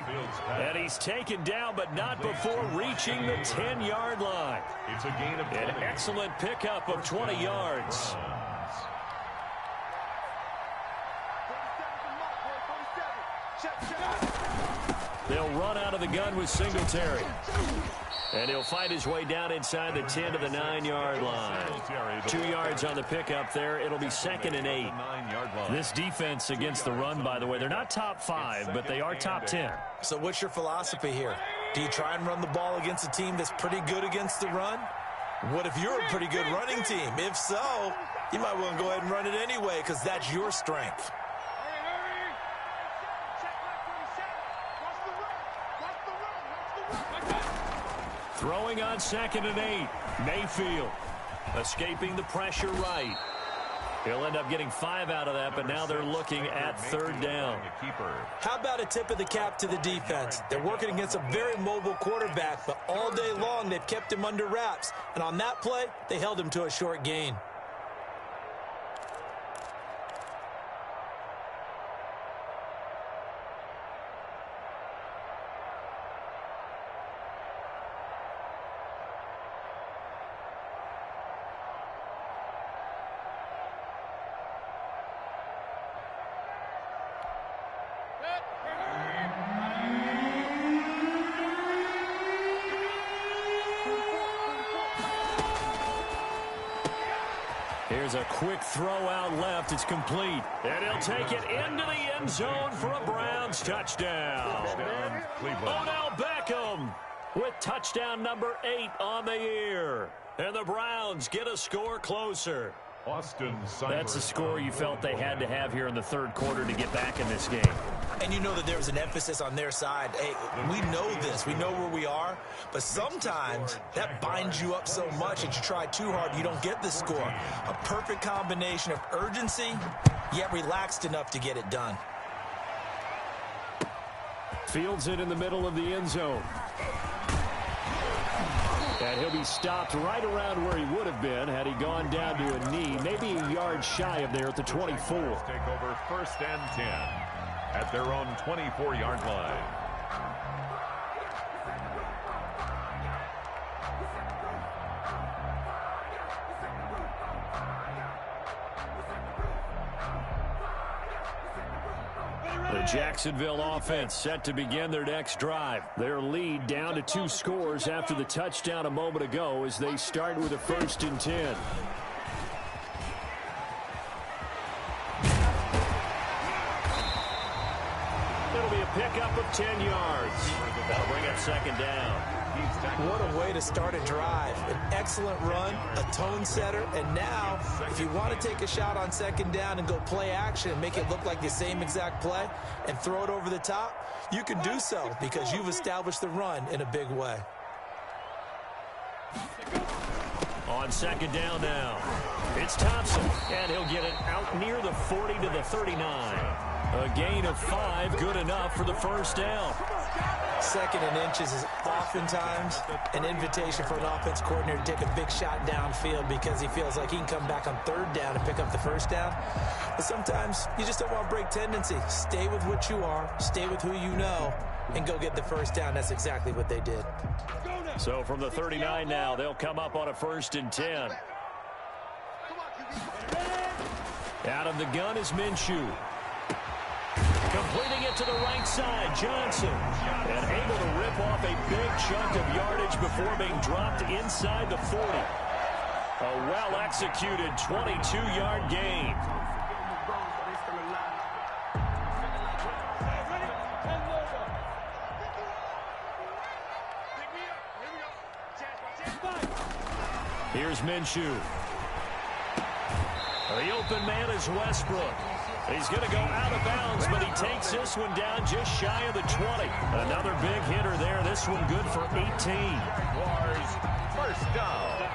Speaker 1: And he's taken down, but not before reaching the 10-yard line.
Speaker 3: It's a gain of 20.
Speaker 1: An excellent pickup of 20 yards. They'll run out of the gun with Singletary. And he'll fight his way down inside the 10 to the 9-yard line. 2 yards on the pickup there. It'll be 2nd and 8. This defense against the run, by the way, they're not top 5, but they are top 10.
Speaker 2: So what's your philosophy here? Do you try and run the ball against a team that's pretty good against the run? What if you're a pretty good running team? If so, you might want to go ahead and run it anyway because that's your strength.
Speaker 1: Throwing on 2nd and 8. Mayfield escaping the pressure right. He'll end up getting 5 out of that, but now they're looking at 3rd down.
Speaker 2: How about a tip of the cap to the defense? They're working against a very mobile quarterback, but all day long they've kept him under wraps. And on that play, they held him to a short gain.
Speaker 1: Here's a quick throw out left. It's complete. And he'll take it into the end zone for a Browns touchdown. Odell Beckham with touchdown number 8 on the year. And the Browns get a score closer. That's a score you felt they had to have here in the 3rd quarter to get back in this game.
Speaker 2: And you know that there was an emphasis on their side. Hey, we know this. We know where we are. But sometimes that binds you up so much that you try too hard, you don't get the score. A perfect combination of urgency, yet relaxed enough to get it done.
Speaker 1: Fields it in the middle of the end zone. And he'll be stopped right around where he would have been had he gone down to a knee, maybe a yard shy of there at the 24.
Speaker 3: Take over 1st and 10 at their own 24-yard line.
Speaker 1: The Jacksonville offense set to begin their next drive. Their lead down to 2 scores after the touchdown a moment ago as they start with a 1st and 10. It'll be a pickup of 10 yards. That'll bring up 2nd down.
Speaker 2: What a way to start a drive. An excellent run, a tone setter, and now if you want to take a shot on 2nd down and go play action and make it look like the same exact play and throw it over the top, you can do so because you've established the run in a big way.
Speaker 1: On 2nd down now, it's Thompson, and he'll get it out near the 40 to the 39. A gain of 5, good enough for the 1st down.
Speaker 2: 2nd and inches is oftentimes an invitation for an offense coordinator to take a big shot downfield because he feels like he can come back on 3rd down and pick up the 1st down. But sometimes you just don't want to break tendency. Stay with what you are, stay with who you know, and go get the 1st down. That's exactly what they did.
Speaker 1: So from the 39 now, they'll come up on a 1st and 10. Out of the gun is Minshew. Completing it to the right side, Johnson. And able to rip off a big chunk of yardage before being dropped inside the 40. A well-executed 22-yard gain. Here's Minshew. The open man is Westbrook. He's going to go out of bounds, but he takes this one down just shy of the 20. Another big hitter there. This one good for 18.
Speaker 3: Jaguars, first down.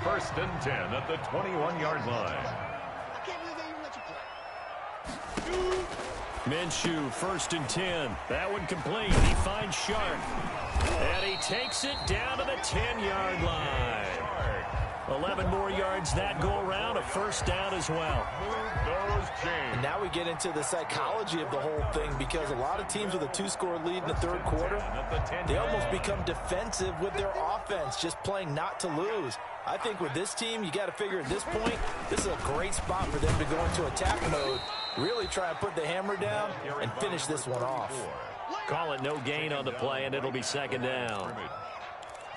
Speaker 3: First and 10 at the 21-yard line.
Speaker 1: Minshew, first and 10. That one complete. He finds Sharp. And he takes it down to the 10-yard line. 11 more yards that go around, a first down as well.
Speaker 2: And now we get into the psychology of the whole thing, because a lot of teams with a 2-score lead in the third quarter, they almost become defensive with their offense, just playing not to lose. I think with this team, you got to figure at this point, this is a great spot for them to go into attack mode, really try and put the hammer down and finish this one off.
Speaker 1: Call it no gain on the play, and it'll be second down.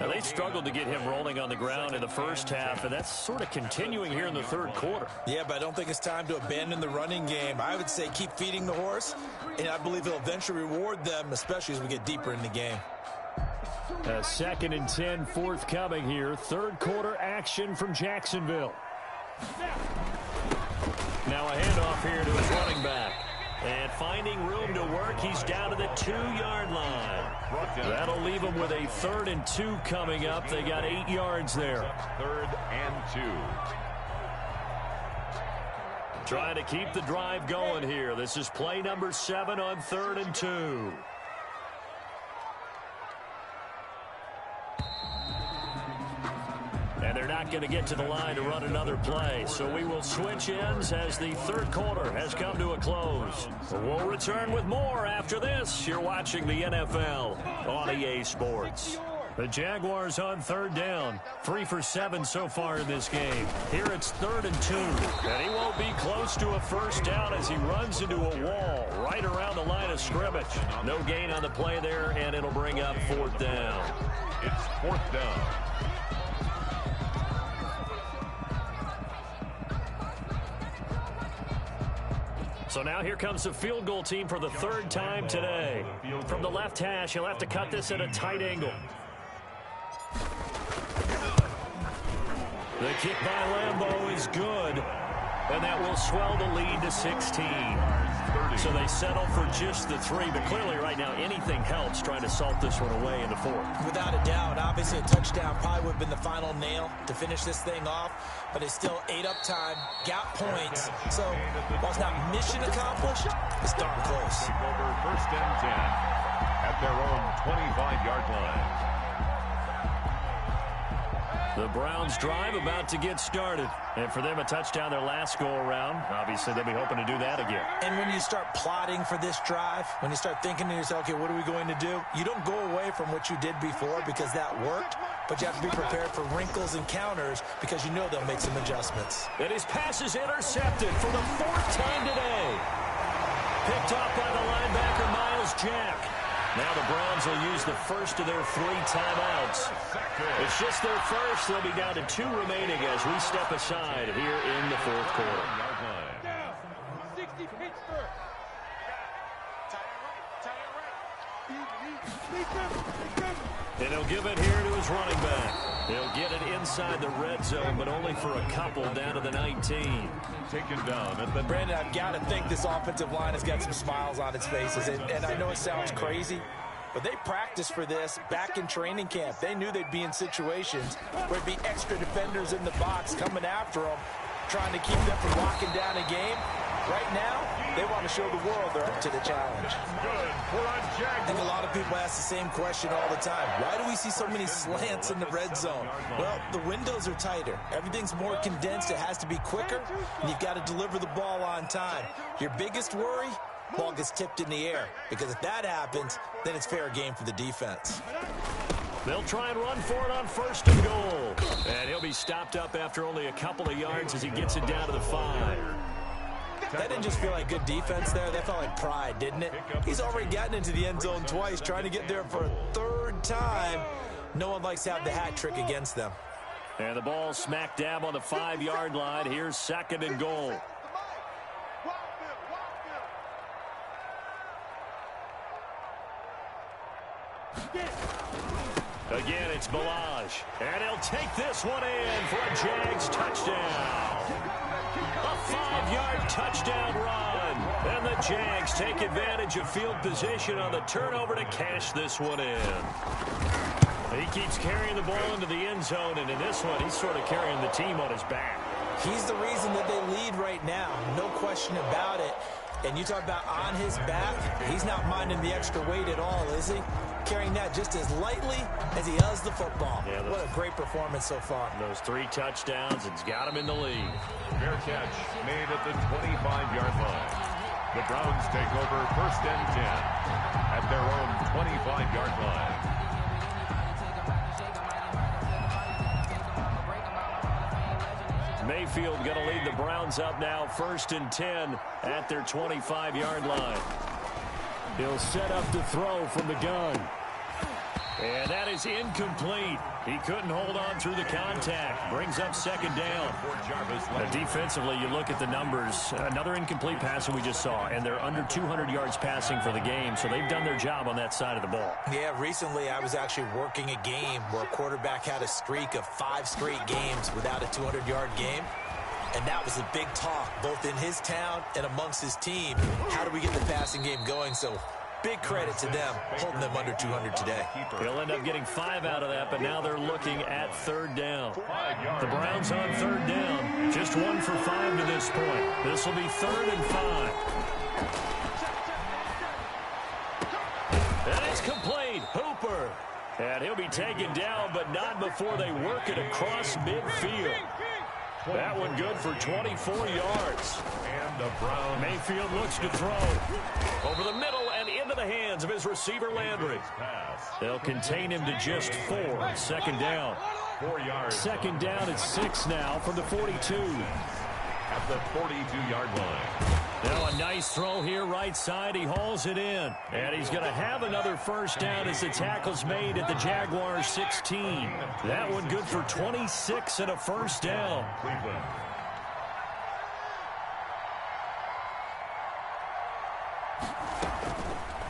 Speaker 1: Now, they struggled to get him rolling on the ground in the first half, and that's sort of continuing here in the third quarter.
Speaker 2: Yeah, but I don't think it's time to abandon the running game. I would say keep feeding the horse, and I believe he'll eventually reward them, especially as we get deeper in the game.
Speaker 1: Second and 10 forthcoming here. Third quarter action from Jacksonville. Now a handoff here to his running back. And finding room to work, he's down to the 2-yard line. That'll leave him with a 3rd and 2 coming up. They got 8 yards there.
Speaker 3: 3rd and 2.
Speaker 1: Trying to keep the drive going here. This is play number 7 on 3rd and 2. And they're not going to get to the line to run another play. So we will switch ends as the third quarter has come to a close. We'll return with more after this. You're watching the NFL on EA Sports. The Jaguars on third down. 3 for 7 so far in this game. Here it's 3rd and 2. And he won't be close to a first down as he runs into a wall right around the line of scrimmage. No gain on the play there, and it'll bring up 4th down.
Speaker 3: It's 4th down.
Speaker 1: So now here comes the field goal team for the 3rd time today. From the left hash, he'll have to cut this at a tight angle. The kick by Lambeau is good, and that will swell the lead to 16. So they settle for just the 3, but clearly right now anything helps trying to salt this one away in the 4th.
Speaker 2: Without a doubt, obviously a touchdown probably would have been the final nail to finish this thing off, but it's still 8 up time, got points, so while it's not mission accomplished, it's darn close.
Speaker 3: Take over 1st and 10 at their own 25-yard line.
Speaker 1: The Browns drive about to get started. And for them, a touchdown their last go-around. Obviously, they'll be hoping to do that again.
Speaker 2: And when you start plotting for this drive, when you start thinking to yourself, okay, what are we going to do? You don't go away from what you did before because that worked, but you have to be prepared for wrinkles and counters because you know they'll make some adjustments.
Speaker 1: And his pass is intercepted for the 4th time today. Picked off by the linebacker, Miles Jack. Now the Browns will use the first of their 3 timeouts. It's just their first. They'll be down to 2 remaining as we step aside here in the 4th quarter.
Speaker 4: Down. 60 Pittsburgh.
Speaker 1: And he'll give it here to his running back. He'll get it inside the red zone, but only for a couple down to the 19.
Speaker 3: Taken down at the...
Speaker 2: Brandon, I've got to think this offensive line has got some smiles on its faces. And I know it sounds crazy, but they practiced for this back in training camp. They knew they'd be in situations where it'd be extra defenders in the box coming after them, trying to keep them from locking down a game. Right now, they want to show the world they're up to the challenge. I think a lot of people ask the same question all the time. Why do we see so many slants in the red zone? Well, the windows are tighter. Everything's more condensed. It has to be quicker, and you've got to deliver the ball on time. Your biggest worry? Ball gets tipped in the air, because if that happens, then it's fair game for the defense.
Speaker 1: They'll try and run for it on 1st and goal. And he'll be stopped up after only a couple of yards as he gets it down to the 5.
Speaker 2: That didn't just feel like good defense there. That felt like pride, didn't it? He's already gotten into the end zone twice, trying to get there for a third time. No one likes to have the hat trick against them.
Speaker 1: And the ball smack dab on the 5-yard line. Here's 2nd and goal. Again, it's Balaj. And he'll take this one in for a Jags touchdown. A 5-yard touchdown run. And the Jags take advantage of field position on the turnover to cash this one in. He keeps carrying the ball into the end zone, and in this one, he's sort of carrying the team on his back.
Speaker 2: He's the reason that they lead right now. No question about it. And you talk about on his back, he's not minding the extra weight at all, is he? Carrying that just as lightly as he does the football. Yeah, what a great performance so far.
Speaker 1: Those 3 touchdowns, it's got him in the lead.
Speaker 3: Fair catch made at the 25-yard line. The Browns take over 1st and 10 at their own 25-yard line.
Speaker 1: Mayfield going to lead the Browns up now 1st and 10 at their 25-yard line. He'll set up to throw from the gun. And that is incomplete. He couldn't hold on through the contact. Brings up 2nd down. Defensively, you look at the numbers. Another incomplete pass that we just saw, and they're under 200 yards passing for the game, so they've done their job on that side of the ball.
Speaker 2: Yeah, recently I was actually working a game where a quarterback had a streak of 5 straight games without a 200-yard game. And that was a big talk, both in his town and amongst his team. How do we get the passing game going? So big credit to them, holding them under 200 today.
Speaker 1: He'll end up getting 5 out of that, but now they're looking at 3rd down. The Browns on 3rd down. Just 1 for 5 to this point. This will be 3rd and 5. And it's complete. Hooper. And he'll be taken down, but not before they work it across midfield. That one good for 24 yards.
Speaker 3: And the Browns.
Speaker 1: Mayfield looks to throw. Over the middle and into the hands of his receiver, Landry. They'll contain him to just 4. 2nd down.
Speaker 3: 4 yards.
Speaker 1: 2nd down at 6 now from the 42.
Speaker 3: At the 42-yard line.
Speaker 1: Now a nice throw here right side. He hauls it in. And he's going to have another 1st down as the tackle's made at the Jaguars 16. That one good for 26 and a 1st down.
Speaker 3: Cleveland.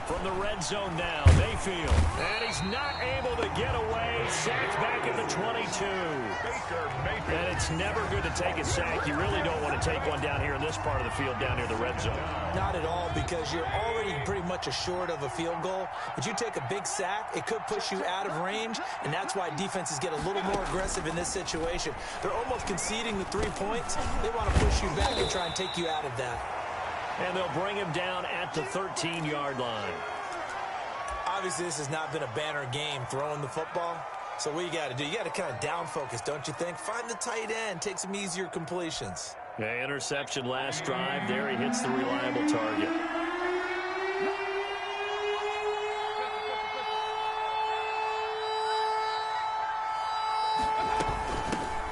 Speaker 1: From the red zone now, Mayfield. And he's not able to get away. Sacked back at the 22. And it's never good to take a sack. You really don't want to take one down here in this part of the field, down near the red zone.
Speaker 2: Not at all, because you're already pretty much assured of a field goal. But you take a big sack, it could push you out of range, and that's why defenses get a little more aggressive in this situation. They're almost conceding the 3 points. They want to push you back and try and take you out of that.
Speaker 1: And they'll bring him down at the 13-yard line.
Speaker 2: Obviously, this has not been a banner game throwing the football. So what you got to do, you got to kind of down focus, don't you think? Find the tight end, take some easier completions.
Speaker 1: Yeah, interception last drive. There he hits the reliable target.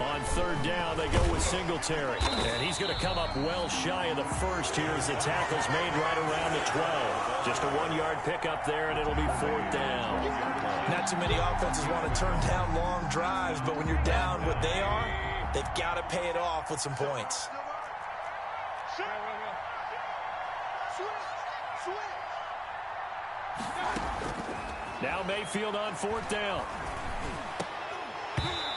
Speaker 1: On 3rd down, they go with Singletary. And he's going to come up well shy of the 1st here as the tackle's made right around the 12. Just a 1-yard pickup there, and it'll be 4th down.
Speaker 2: Not too many offenses want to turn down long drives, but when you're down what they are, they've got to pay it off with some points.
Speaker 1: Now Mayfield on 4th down.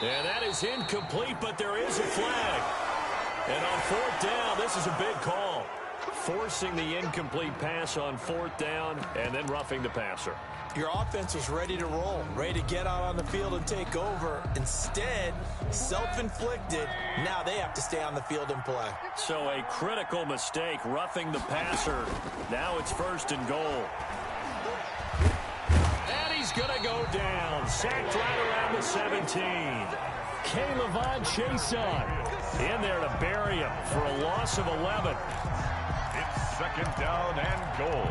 Speaker 1: And that is incomplete, but there is a flag. And on 4th down, this is a big call. Forcing the incomplete pass on 4th down and then roughing the passer.
Speaker 2: Your offense was ready to roll, ready to get out on the field and take over. Instead, self-inflicted, now they have to stay on the field and play.
Speaker 1: So a critical mistake, roughing the passer. Now it's 1st and goal. And he's going to go down. Sacked right around the 17. K'Lavon Chaisson in there to bury him for a loss of 11.
Speaker 3: It's 2nd down and goal.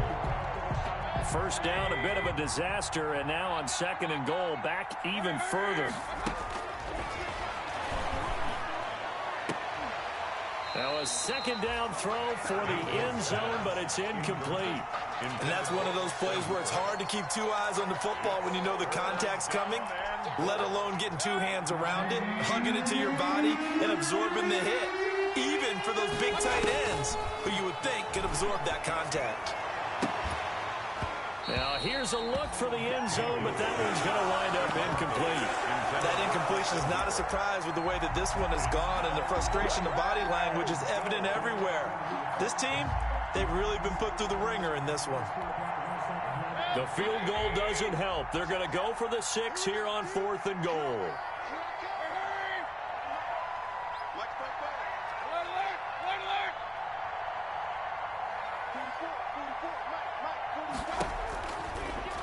Speaker 1: 1st down, a bit of a disaster, and now on 2nd and goal, back even further. Now a second down throw for the end zone, but it's incomplete.
Speaker 2: And that's one of those plays where it's hard to keep two eyes on the football when you know the contact's coming, let alone getting two hands around it, hugging it to your body, and absorbing the hit, even for those big tight ends who you would think could absorb that contact.
Speaker 1: Now here's a look for the end zone, but that one's going to wind up incomplete.
Speaker 2: That incompletion is not a surprise with the way that this one has gone, and the frustration, the body language is evident everywhere. This team, they've really been put through the ringer in this one.
Speaker 1: The field goal doesn't help. They're going to go for the 6 here on 4th and goal.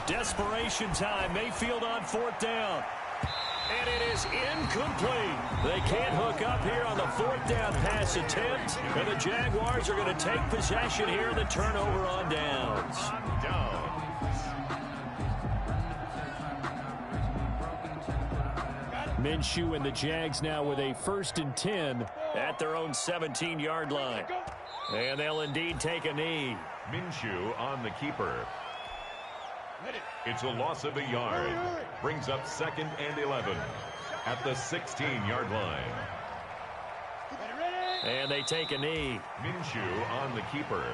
Speaker 1: Desperation time. Mayfield on 4th down. And it is incomplete. They can't hook up here on the 4th down pass attempt. And the Jaguars are going to take possession here in the turnover on downs. Minshew and the Jags now with a 1st and 10 at their own 17-yard line. And they'll indeed take a knee.
Speaker 3: Minshew on the keeper. It's a loss of a yard. Brings up 2nd and 11 at the 16-yard line.
Speaker 1: And they take a knee.
Speaker 3: Minshew on the keeper.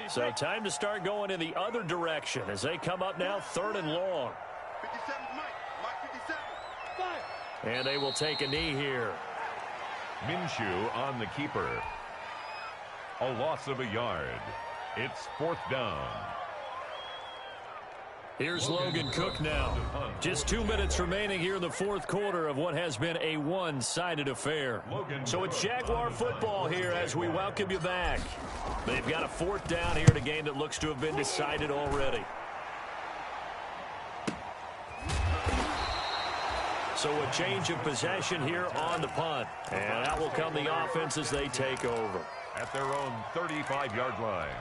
Speaker 1: So time to start going in the other direction as they come up now 3rd and long.
Speaker 4: 57, Mike 57.
Speaker 1: And they will take a knee here.
Speaker 3: Minshew on the keeper. A loss of a yard. It's 4th down.
Speaker 1: Here's Logan Cook now. Just 2 minutes remaining here in the 4th quarter of what has been a one-sided affair. So it's Jaguar football here as we welcome you back. They've got a 4th down here in a game that looks to have been decided already. So a change of possession here on the punt. And out will come the offense as they take over.
Speaker 3: At their own 35-yard line.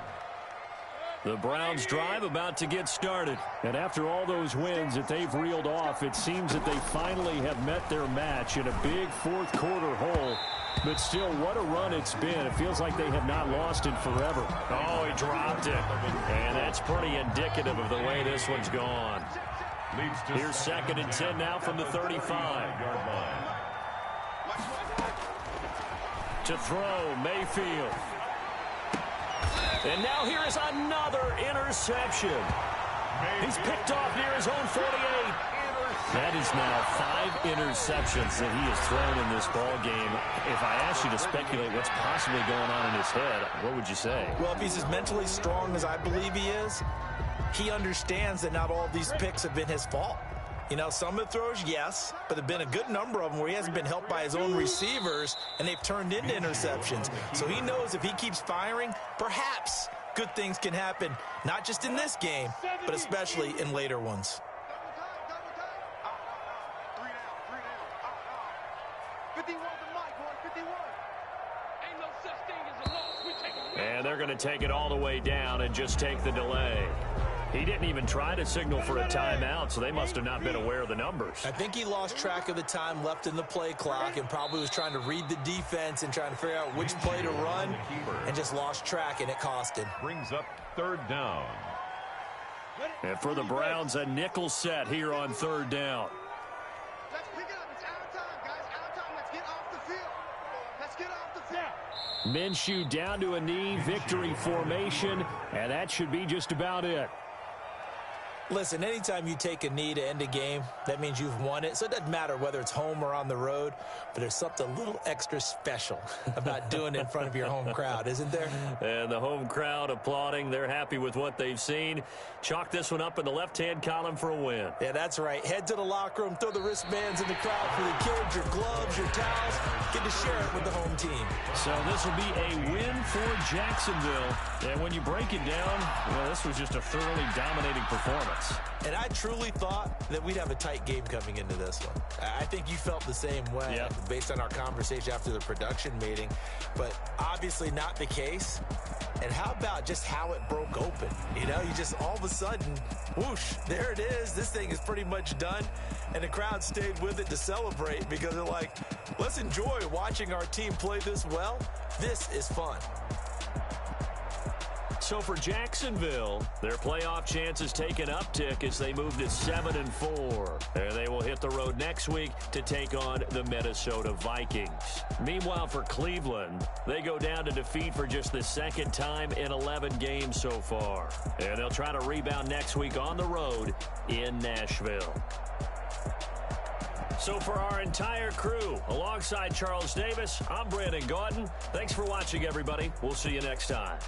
Speaker 1: The Browns drive about to get started. And after all those wins that they've reeled off, it seems that they finally have met their match in a big 4th quarter hole. But still, what a run it's been. It feels like they have not lost in forever. Oh, he dropped it. And that's pretty indicative of the way this one's gone. Here's 2nd and 10 now from the 35-yard line. To throw, Mayfield. And now here is another interception. He's picked off near his own 48. That is now 5 interceptions that he has thrown in this ball game. If I asked you to speculate what's possibly going on in his head, what would you say?
Speaker 2: Well, if he's as mentally strong as I believe he is, he understands that not all of these picks have been his fault. You know, some of the throws, yes, but there have been a good number of them where he hasn't been helped by his own receivers, and they've turned into interceptions. So he knows if he keeps firing, perhaps good things can happen, not just in this game, but especially in later ones.
Speaker 1: And they're going to take it all the way down and just take the delay. He didn't even try to signal for a timeout, so they must have not been aware of the numbers.
Speaker 2: I think he lost track of the time left in the play clock and probably was trying to read the defense and trying to figure out which play to run and just lost track, and it cost him.
Speaker 3: Brings up 3rd down.
Speaker 1: And for the Browns, a nickel set here on 3rd down.
Speaker 4: Let's pick it up. It's out of time, guys. Out of time. Let's get off the field. Let's get off the field.
Speaker 1: Minshew down to a knee, victory formation, and that should be just about it.
Speaker 2: Listen, anytime you take a knee to end a game, that means you've won it. So it doesn't matter whether it's home or on the road, but there's something a little extra special about doing it in front of your home crowd, isn't there?
Speaker 1: And the home crowd applauding. They're happy with what they've seen. Chalk this one up in the left-hand column for a win.
Speaker 2: Yeah, that's right. Head to the locker room, throw the wristbands in the crowd for the kids, your gloves, your towels. Get to share it with the home team.
Speaker 1: So this will be a win for Jacksonville. And when you break it down, well, this was just a thoroughly dominating performance.
Speaker 2: And I truly thought that we'd have a tight game coming into this one. I think you felt the same way based on our conversation after the production meeting, but obviously not the case. And how about just how it broke open? You know, you just all of a sudden, whoosh, there it is. This thing is pretty much done. And the crowd stayed with it to celebrate because they're like, let's enjoy watching our team play this well. This is fun.
Speaker 1: So for Jacksonville, their playoff chances take an uptick as they move to 7-4. And they will hit the road next week to take on the Minnesota Vikings. Meanwhile, for Cleveland, they go down to defeat for just the second time in 11 games so far. And they'll try to rebound next week on the road in Nashville. So for our entire crew, alongside Charles Davis, I'm Brandon Gaudin. Thanks for watching, everybody. We'll see you next time.